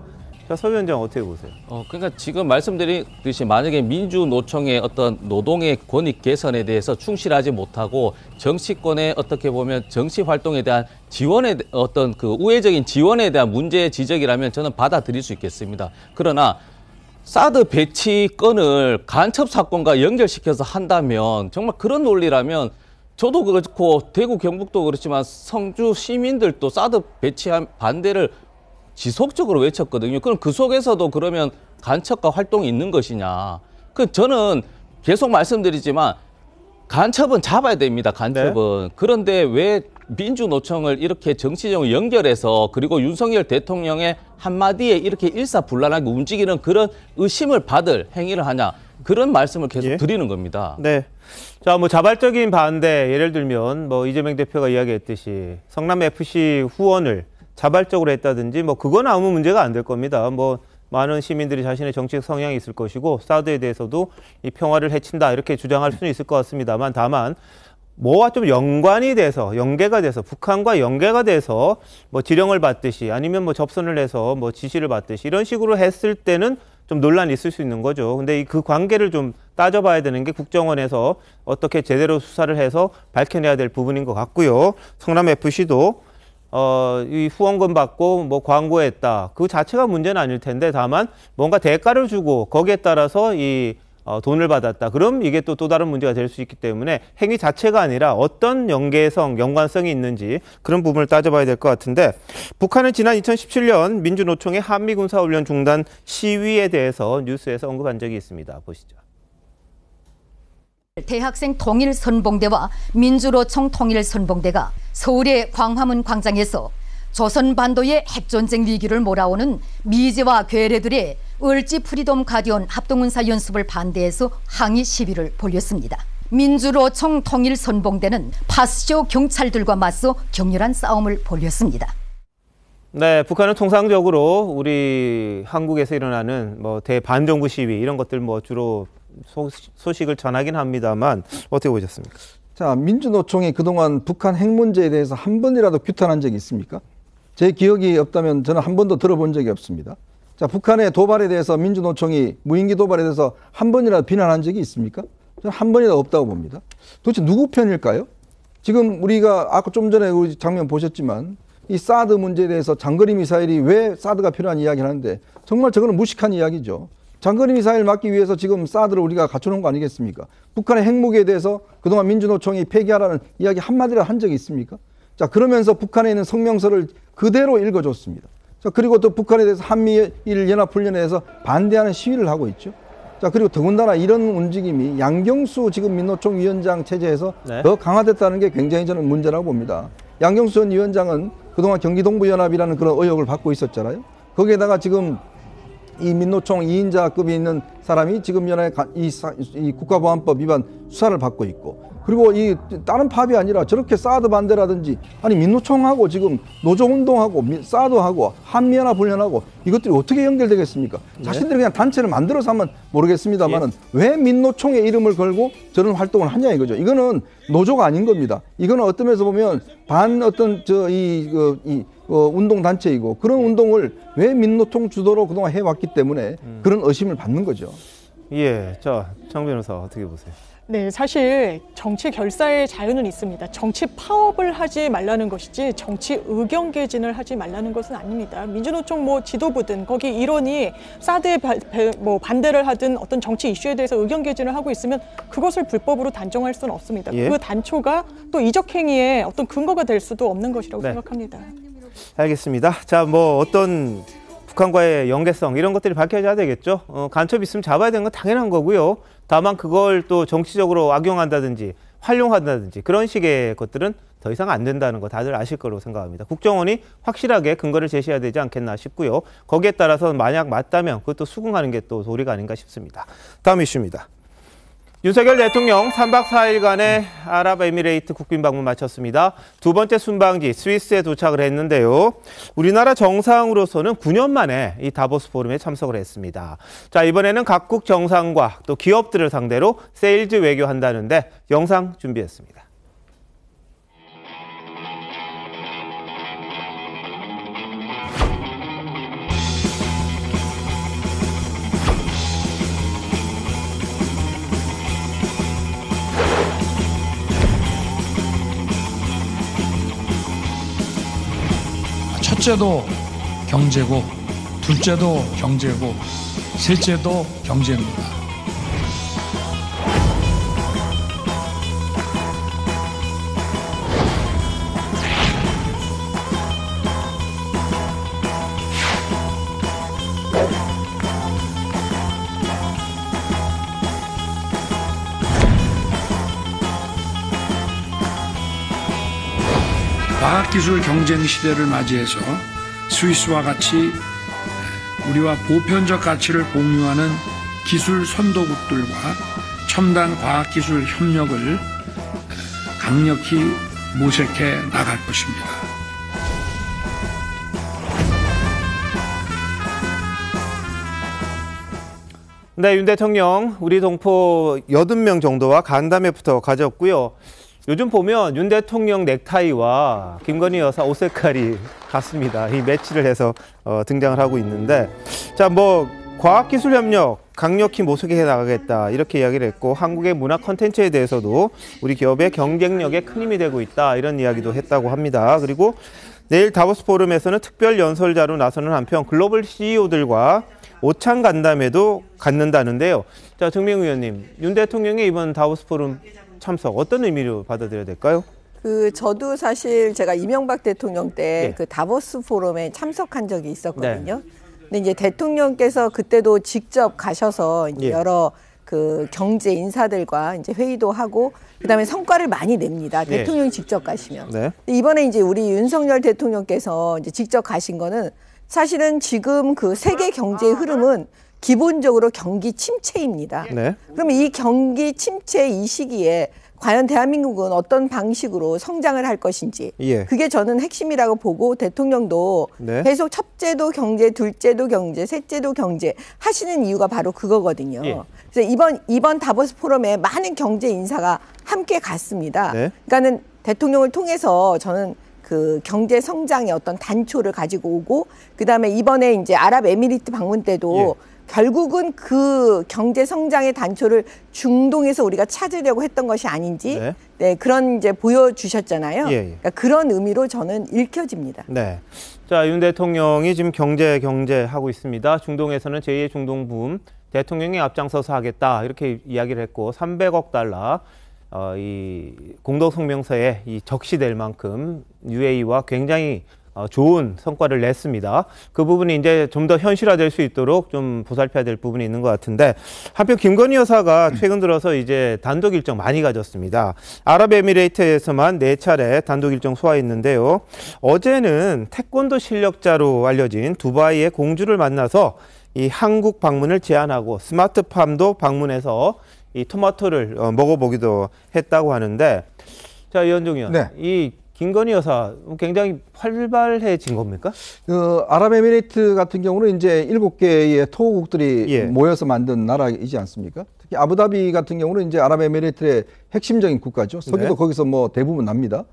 자, 서 위원장 어떻게 보세요? 그러니까 지금 말씀드렸듯이 만약에 민주노총의 어떤 노동의 권익 개선에 대해서 충실하지 못하고 정치권의 어떻게 보면 정치 활동에 대한 지원에 어떤 그 우회적인 지원에 대한 문제 지적이라면 저는 받아들일 수 있겠습니다. 그러나 사드 배치 건을 간첩 사건과 연결시켜서 한다면 정말 그런 논리라면 저도 그렇고 대구 경북도 그렇지만 성주 시민들도 사드 배치한 반대를 지속적으로 외쳤거든요. 그럼 그 속에서도 그러면 간첩과 활동이 있는 것이냐. 저는 계속 말씀드리지만 간첩은 잡아야 됩니다. 간첩은. 네. 그런데 왜 민주노총을 이렇게 정치적으로 연결해서 그리고 윤석열 대통령의 한마디에 이렇게 일사불란하게 움직이는 그런 의심을 받을 행위를 하냐. 그런 말씀을 계속 드리는 겁니다. 네. 자, 뭐 자발적인 반대, 예를 들면 뭐 이재명 대표가 이야기했듯이 성남 FC 후원을 자발적으로 했다든지 뭐 그건 아무 문제가 안 될 겁니다. 뭐 많은 시민들이 자신의 정치적 성향이 있을 것이고 사드에 대해서도 이 평화를 해친다 이렇게 주장할 수는 있을 것 같습니다만 다만 뭐와 좀 연관이 돼서 연계가 돼서 북한과 연계가 돼서 뭐 지령을 받듯이 아니면 뭐 접선을 해서 뭐 지시를 받듯이 이런 식으로 했을 때는 좀 논란이 있을 수 있는 거죠. 근데 그 관계를 좀 따져봐야 되는 게 국정원에서 어떻게 제대로 수사를 해서 밝혀내야 될 부분인 것 같고요. 성남FC도 이 후원금 받고 뭐 광고했다. 그 자체가 문제는 아닐 텐데 다만 뭔가 대가를 주고 거기에 따라서 이 돈을 받았다. 그럼 이게 또 다른 문제가 될 수 있기 때문에 행위 자체가 아니라 어떤 연계성, 연관성이 있는지 그런 부분을 따져봐야 될 것 같은데 북한은 지난 2017년 민주노총의 한미군사훈련 중단 시위에 대해서 뉴스에서 언급한 적이 있습니다. 보시죠. 대학생 통일선봉대와 민주노총 통일선봉대가 서울의 광화문 광장에서 조선반도의 핵전쟁 위기를 몰아오는 미제와 괴뢰들의 을지 프리덤 가디언 합동군사 연습을 반대해서 항의 시위를 벌였습니다. 민주노총 통일선봉대는 파시오 경찰들과 맞서 격렬한 싸움을 벌였습니다. 네, 북한은 통상적으로 우리 한국에서 일어나는 뭐 대반정부 시위 이런 것들 뭐 주로 소식을 전하긴 합니다만 어떻게 보셨습니까? 자, 민주노총이 그동안 북한 핵 문제에 대해서 한 번이라도 규탄한 적이 있습니까? 제 기억이 없다면 저는 한 번도 들어본 적이 없습니다. 자, 북한의 도발에 대해서 민주노총이 무인기 도발에 대해서 한 번이라도 비난한 적이 있습니까? 저는 한 번이라도 없다고 봅니다. 도대체 누구 편일까요? 지금 우리가 아까 좀 전에 우리 장면 보셨지만 이 사드 문제에 대해서 장거리 미사일이 왜 사드가 필요한 이야기를 하는데 정말 저거는 무식한 이야기죠. 장거리 미사일 막기 위해서 지금 사드를 우리가 갖춰놓은 거 아니겠습니까? 북한의 핵무기에 대해서 그동안 민주노총이 폐기하라는 이야기 한마디라도 한 적이 있습니까? 자, 그러면서 북한에 있는 성명서를 그대로 읽어줬습니다. 자, 그리고 또 북한에 대해서 한미일 연합훈련에 대해서 반대하는 시위를 하고 있죠. 자, 그리고 더군다나 이런 움직임이 양경수 지금 민노총 위원장 체제에서 더 강화됐다는 게 굉장히 저는 문제라고 봅니다. 양경수 전 위원장은 그동안 경기동부연합이라는 그런 의혹을 받고 있었잖아요. 거기에다가 지금 이 민노총 2인자급이 있는 사람이 지금 연에 이 국가보안법 위반 수사를 받고 있고 그리고 이 다른 파업이 아니라 저렇게 사드 반대라든지 아니 민노총하고 지금 노조운동하고 사드하고 한미연합훈련하고 이것들이 어떻게 연결되겠습니까? 자신들이 그냥 단체를 만들어서 하면 모르겠습니다만은 왜 민노총의 이름을 걸고 저런 활동을 하냐 이거죠. 이거는 노조가 아닌 겁니다. 이거는 어떤 면에서 보면 운동 단체이고 그런 운동을 왜 민노총 주도로 그동안 해왔기 때문에 그런 의심을 받는 거죠. 예, 자, 장 변호사 어떻게 보세요? 네, 사실 정치 결사의 자유는 있습니다. 정치 파업을 하지 말라는 것이지 정치 의견 개진을 하지 말라는 것은 아닙니다. 민주노총 뭐 지도부든 거기 일원이 사드에 반대를 하든 어떤 정치 이슈에 대해서 의견 개진을 하고 있으면 그것을 불법으로 단정할 수는 없습니다. 그 단초가 또 이적 행위의 어떤 근거가 될 수도 없는 것이라고 생각합니다. 알겠습니다. 자, 뭐 어떤 북한과의 연계성 이런 것들이 밝혀져야 되겠죠. 간첩 있으면 잡아야 되는 건 당연한 거고요. 다만 그걸 또 정치적으로 악용한다든지 활용한다든지 그런 식의 것들은 더 이상 안 된다는 거 다들 아실 거라고 생각합니다. 국정원이 확실하게 근거를 제시해야 되지 않겠나 싶고요. 거기에 따라서 만약 맞다면 그것도 수긍하는 게 또 도리가 아닌가 싶습니다. 다음 이슈입니다. 윤석열 대통령 3박 4일간의 아랍에미레이트 국빈 방문 마쳤습니다. 두 번째 순방지 스위스에 도착을 했는데요. 우리나라 정상으로서는 9년 만에 이 다보스 포럼에 참석을 했습니다. 자, 이번에는 각국 정상과 또 기업들을 상대로 세일즈 외교한다는데 영상 준비했습니다. 첫째도 경제고 둘째도 경제고 셋째도 경제입니다. 과학기술 경쟁 시대를 맞이해서 스위스와 같이 우리와 보편적 가치를 공유하는 기술 선도국들과 첨단 과학기술 협력을 강력히 모색해 나갈 것입니다. 네, 윤 대통령 우리 동포 80명 정도와 간담회부터 가졌고요. 요즘 보면 윤 대통령 넥타이와 김건희 여사 옷 색깔이 같습니다. 이 매치를 해서 등장을 하고 있는데, 자, 뭐 과학기술 협력 강력히 모색해 나가겠다 이렇게 이야기를 했고, 한국의 문화 콘텐츠에 대해서도 우리 기업의 경쟁력에 큰 힘이 되고 있다 이런 이야기도 했다고 합니다. 그리고 내일 다보스 포럼에서는 특별 연설자로 나서는 한편 글로벌 CEO들과 오찬 간담회도 갖는다는데요. 자, 정명 의원님, 윤 대통령의 이번 다보스 포럼 참석 어떤 의미로 받아들여야 될까요? 저도 사실 제가 이명박 대통령 때 그 다보스 포럼에 참석한 적이 있었거든요. 근데 이제 대통령께서 그때도 직접 가셔서 이제 여러 그 경제 인사들과 이제 회의도 하고 그다음에 성과를 많이 냅니다. 대통령이 직접 가시면. 이번에 이제 우리 윤석열 대통령께서 이제 직접 가신 거는 사실은 지금 그 세계 경제의 흐름은 기본적으로 경기 침체입니다. 그러면 이 경기 침체 이 시기에 과연 대한민국은 어떤 방식으로 성장을 할 것인지 그게 저는 핵심이라고 보고, 대통령도 계속 첫째도 경제, 둘째도 경제, 셋째도 경제 하시는 이유가 바로 그거거든요. 그래서 이번 다보스 포럼에 많은 경제 인사가 함께 갔습니다. 그러니까는 대통령을 통해서 저는 그 경제 성장의 어떤 단초를 가지고 오고, 그다음에 이번에 이제 아랍에미리트 방문 때도 결국은 그 경제 성장의 단초를 중동에서 우리가 찾으려고 했던 것이 아닌지 그런 이제 보여주셨잖아요. 그러니까 그런 의미로 저는 읽혀집니다. 네. 자, 윤 대통령이 지금 경제 하고 있습니다. 중동에서는 제2의 중동붐 대통령이 앞장서서 하겠다 이렇게 이야기를 했고, 300억 달러 이 공동성명서에 이 적시될 만큼 UAE와 굉장히 좋은 성과를 냈습니다. 그 부분이 이제 좀 더 현실화될 수 있도록 좀 보살펴야 될 부분이 있는 것 같은데, 한편 김건희 여사가 최근 들어서 이제 단독 일정 많이 가졌습니다. 아랍에미레이트에서만 4차례 단독 일정 소화했는데요. 어제는 태권도 실력자로 알려진 두바이의 공주를 만나서 이 한국 방문을 제안하고 스마트팜도 방문해서 이 토마토를 먹어보기도 했다고 하는데, 자, 이현종 의원, 이 김건희 여사 굉장히 활발해진 겁니까? 아랍에미레이트 같은 경우는 이제 7개의 토호국들이 모여서 만든 나라이지 않습니까? 특히 아부다비 같은 경우는 이제 아랍에미레이트의 핵심적인 국가죠. 석유도 거기서 뭐 대부분 납니다.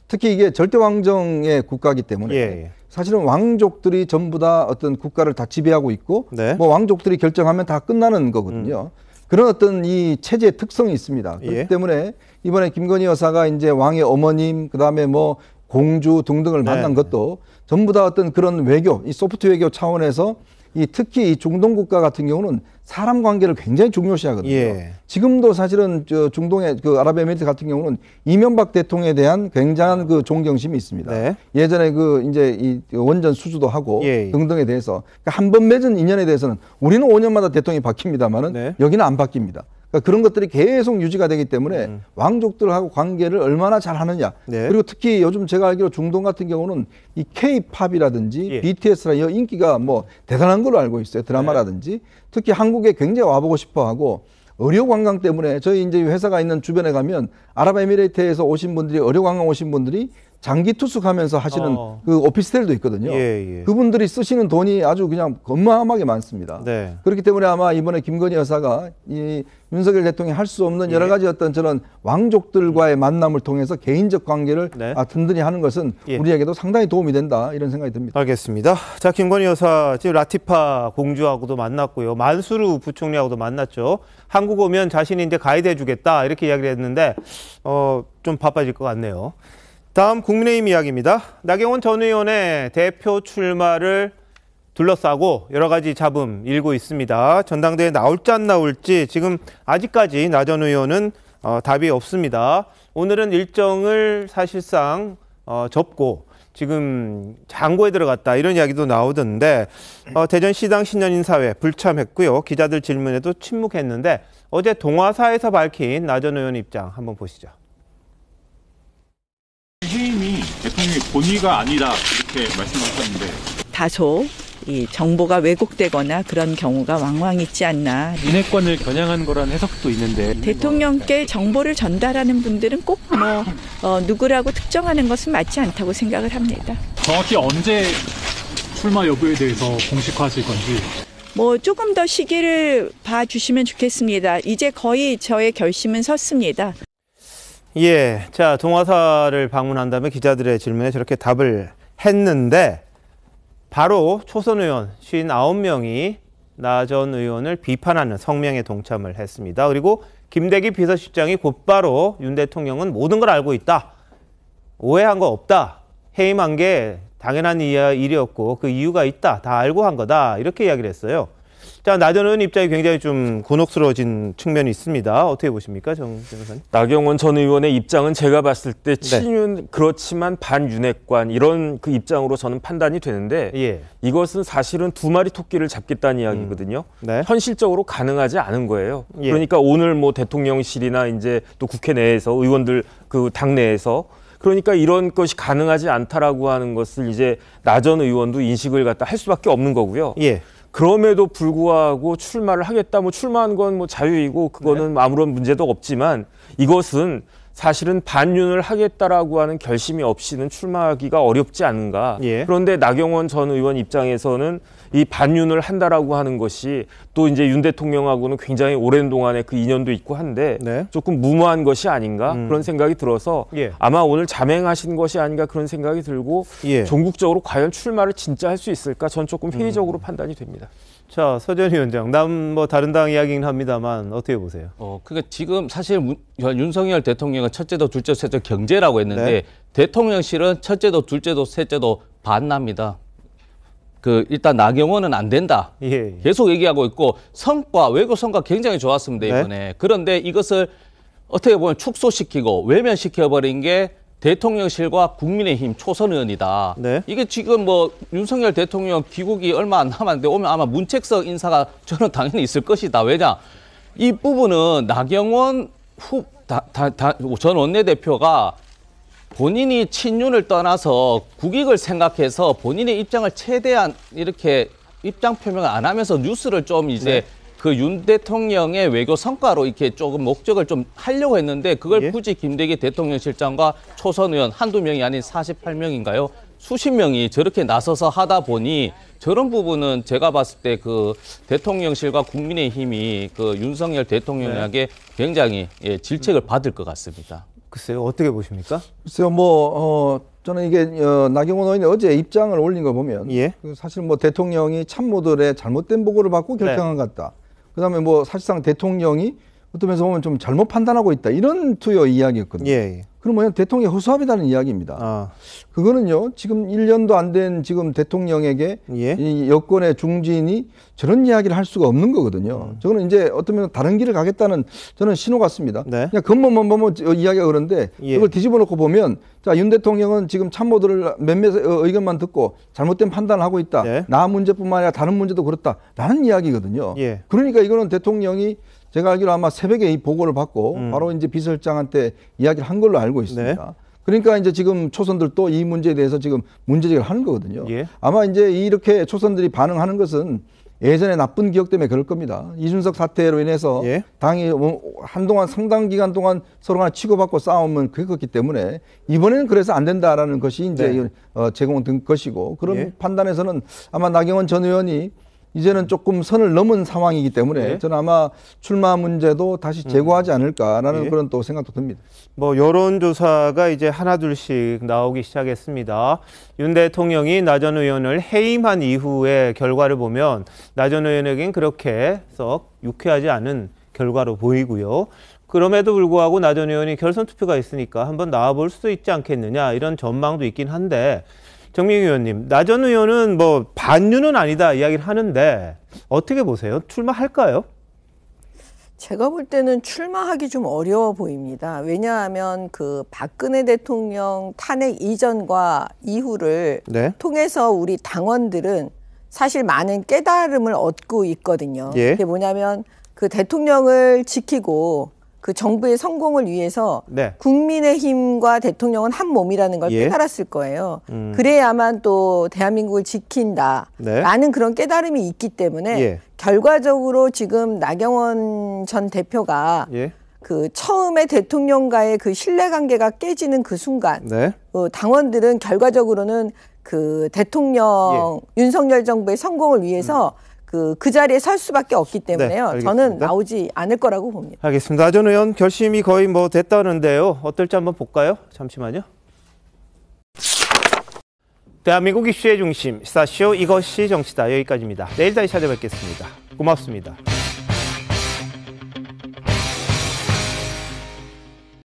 특히 이게 절대왕정의 국가이기 때문에 사실은 왕족들이 전부 다 어떤 국가를 다 지배하고 있고 뭐 왕족들이 결정하면 다 끝나는 거거든요. 그런 어떤 이 체제의 특성이 있습니다. 그렇기 때문에 이번에 김건희 여사가 이제 왕의 어머님, 그 다음에 뭐 공주 등등을 만난 것도 전부 다 어떤 그런 외교, 이 소프트 외교 차원에서 이 특히 이 중동 국가 같은 경우는 사람 관계를 굉장히 중요시하거든요. 지금도 사실은 저 중동의 그 아랍에미리트 같은 경우는 이명박 대통령에 대한 굉장한 그 존경심이 있습니다. 예전에 그 이제 이 원전 수주도 하고 등등에 대해서 그러니까 한 번 맺은 인연에 대해서는 우리는 5년마다 대통령이 바뀝니다만은 여기는 안 바뀝니다. 그러니까 그런 것들이 계속 유지가 되기 때문에 왕족들하고 관계를 얼마나 잘 하느냐. 그리고 특히 요즘 제가 알기로 중동 같은 경우는 이 K-팝이라든지 BTS라 이 인기가 뭐 대단한 걸로 알고 있어요. 드라마라든지. 특히 한국에 굉장히 와보고 싶어 하고, 의료 관광 때문에 저희 이제 회사가 있는 주변에 가면 아랍에미레이트에서 오신 분들이, 의료 관광 오신 분들이 장기 투숙하면서 하시는 그 오피스텔도 있거든요. 그분들이 쓰시는 돈이 아주 그냥 어마어마하게 많습니다. 그렇기 때문에 아마 이번에 김건희 여사가 이 윤석열 대통령이 할 수 없는 여러 가지 어떤 저런 왕족들과의 만남을 통해서 개인적 관계를 든든히 하는 것은 우리에게도 상당히 도움이 된다, 이런 생각이 듭니다. 알겠습니다. 자, 김건희 여사 지금 라티파 공주하고도 만났고요. 만수르 부총리하고도 만났죠. 한국 오면 자신이 이제 가이드 해주겠다 이렇게 이야기를 했는데 좀 바빠질 것 같네요. 다음 국민의힘 이야기입니다. 나경원 전 의원의 대표 출마를 둘러싸고 여러 가지 잡음 일고 있습니다. 전당대회 나올지 안 나올지 지금 아직까지 나 전 의원은 답이 없습니다. 오늘은 일정을 사실상 접고 지금 장고에 들어갔다 이런 이야기도 나오던데, 대전시당 신년인사회 불참했고요. 기자들 질문에도 침묵했는데 어제 동아사에서 밝힌 나 전 의원 입장 한번 보시죠. 해임이 대통령이 본의가 아니다 이렇게 말씀하셨는데 다소 이 정보가 왜곡되거나 그런 경우가 왕왕 있지 않나. 인해권을 겨냥한 거란 해석도 있는데 대통령께 정보를 전달하는 분들은 꼭 누구라고 특정하는 것은 맞지 않다고 생각을 합니다. 정확히 언제 출마 여부에 대해서 공식화하실 건지. 조금 더 시기를 봐주시면 좋겠습니다. 이제 거의 저의 결심은 섰습니다. 예, 자 동화사를 방문한 다음에 기자들의 질문에 저렇게 답을 했는데 바로 초선 의원 59명이 나 전 의원을 비판하는 성명에 동참을 했습니다. 그리고 김대기 비서실장이 곧바로 윤 대통령은 모든 걸 알고 있다. 오해한 거 없다. 해임한 게 당연한 일이었고 그 이유가 있다. 다 알고 한 거다. 이렇게 이야기를 했어요. 자, 나 전 의원 입장이 굉장히 좀 곤혹스러워진 측면이 있습니다. 어떻게 보십니까, 정 변호사님? 나경원 전 의원의 입장은 제가 봤을 때 친윤 그렇지만 반윤핵관 이런 그 입장으로 저는 판단이 되는데 이것은 사실은 두 마리 토끼를 잡겠다는 이야기거든요. 현실적으로 가능하지 않은 거예요. 그러니까 오늘 뭐 대통령실이나 이제 또 국회 내에서 의원들 그 당내에서 그러니까 이런 것이 가능하지 않다라고 하는 것을 이제 나 전 의원도 인식을 갖다 할 수밖에 없는 거고요. 그럼에도 불구하고 출마를 하겠다. 출마한 건 자유이고 그거는 아무런 문제도 없지만 이것은 사실은 반윤을 하겠다라고 하는 결심이 없이는 출마하기가 어렵지 않은가. 그런데 나경원 전 의원 입장에서는 이 반윤을 한다라고 하는 것이 또 이제 윤 대통령하고는 굉장히 오랜 동안의 그 인연도 있고 한데 조금 무모한 것이 아닌가 그런 생각이 들어서 아마 오늘 자맹하신 것이 아닌가 그런 생각이 들고 전국적으로 과연 출마를 진짜 할 수 있을까 전 조금 회의적으로 판단이 됩니다. 자, 서전 위원장, 남 다른 당 이야기긴 합니다만 어떻게 보세요? 그러니까 지금 사실 윤석열 대통령은 첫째도 둘째도 셋째도 경제라고 했는데 대통령실은 첫째도 둘째도 셋째도 반납니다. 일단 나경원은 안 된다. 계속 얘기하고 있고 외교 성과 굉장히 좋았습니다, 이번에. 그런데 이것을 어떻게 보면 축소시키고 외면시켜버린 게 대통령실과 국민의힘 초선 의원이다. 이게 지금 윤석열 대통령 귀국이 얼마 안 남았는데 오면 아마 문책석 인사가 저는 당연히 있을 것이다. 왜냐? 이 부분은 나경원 전 원내대표가 본인이 친윤을 떠나서 국익을 생각해서 본인의 입장을 최대한 이렇게 입장 표명을 안 하면서 뉴스를 좀 이제 그 윤 대통령의 외교 성과로 이렇게 조금 목적을 좀 하려고 했는데 그걸 굳이 김대기 대통령실장과 초선 의원 한두 명이 아닌 48명인가요? 수십 명이 저렇게 나서서 하다 보니 저런 부분은 제가 봤을 때 그 대통령실과 국민의힘이 그 윤석열 대통령에게 굉장히 질책을 받을 것 같습니다. 글쎄요, 어떻게 보십니까? 글쎄요, 저는 이게 나경원 의원이 어제 입장을 올린 거 보면 사실 대통령이 참모들의 잘못된 보고를 받고 결정한 것 같다. 그다음에 사실상 대통령이 어떤 면에서 보면 좀 잘못 판단하고 있다. 이런 투의 이야기였거든요. 그러면 대통령이 허수아비라는 이야기입니다. 그거는요, 지금 1년도 안 된 지금 대통령에게 이 여권의 중진이 저런 이야기를 할 수가 없는 거거든요. 저거는 이제 어떤 면에서 다른 길을 가겠다는 저는 신호 같습니다. 그냥 겉멋만 보면 이야기가 그런데 이걸 뒤집어 놓고 보면 자, 윤 대통령은 지금 참모들을 몇몇 의견만 듣고 잘못된 판단을 하고 있다. 나 문제뿐만 아니라 다른 문제도 그렇다라는 이야기거든요. 그러니까 이거는 대통령이 제가 알기로 아마 새벽에 이 보고를 받고 바로 이제 비서실장한테 이야기를 한 걸로 알고 있습니다. 그러니까 이제 지금 초선들도 이 문제에 대해서 지금 문제제기를 하는 거거든요. 아마 이제 이렇게 초선들이 반응하는 것은 예전에 나쁜 기억 때문에 그럴 겁니다. 이준석 사태로 인해서 당이 한동안 상당 기간 동안 서로 간에 치고받고 싸움은 그랬기 때문에 이번에는 그래서 안 된다라는 것이 이제 제공된 것이고 그런 판단에서는 아마 나경원 전 의원이 이제는 조금 선을 넘은 상황이기 때문에 저는 아마 출마 문제도 다시 제고하지 않을까라는 그런 또 생각도 듭니다. 여론조사가 이제 하나둘씩 나오기 시작했습니다. 윤 대통령이 나 전 의원을 해임한 이후의 결과를 보면 나 전 의원에겐 그렇게 썩 유쾌하지 않은 결과로 보이고요. 그럼에도 불구하고 나 전 의원이 결선 투표가 있으니까 한번 나와볼 수도 있지 않겠느냐 이런 전망도 있긴 한데 정민기 의원님, 나 전 의원은 반윤은 아니다 이야기를 하는데 어떻게 보세요? 출마할까요? 제가 볼 때는 출마하기 좀 어려워 보입니다. 왜냐하면 그 박근혜 대통령 탄핵 이전과 이후를 통해서 우리 당원들은 사실 많은 깨달음을 얻고 있거든요. 그게 뭐냐면 그 대통령을 지키고 그 정부의 성공을 위해서 네. 국민의힘과 대통령은 한 몸이라는 걸 예. 깨달았을 거예요. 그래야만 또 대한민국을 지킨다라는 네. 그런 깨달음이 있기 때문에 예. 결과적으로 지금 나경원 전 대표가 예. 그 처음에 대통령과의 그 신뢰관계가 깨지는 그 순간 네. 당원들은 결과적으로는 그 대통령 윤석열 정부의 성공을 위해서 그 자리에 설 수밖에 없기 때문에요. 알겠습니다. 저는 나오지 않을 거라고 봅니다. 알겠습니다. 전 의원 결심이 거의 뭐 됐다는데요. 어떨지 한번 볼까요? 잠시만요. 대한민국 이슈의 중심 시사쇼 이것이 정치다. 여기까지입니다. 내일 다시 찾아뵙겠습니다. 고맙습니다.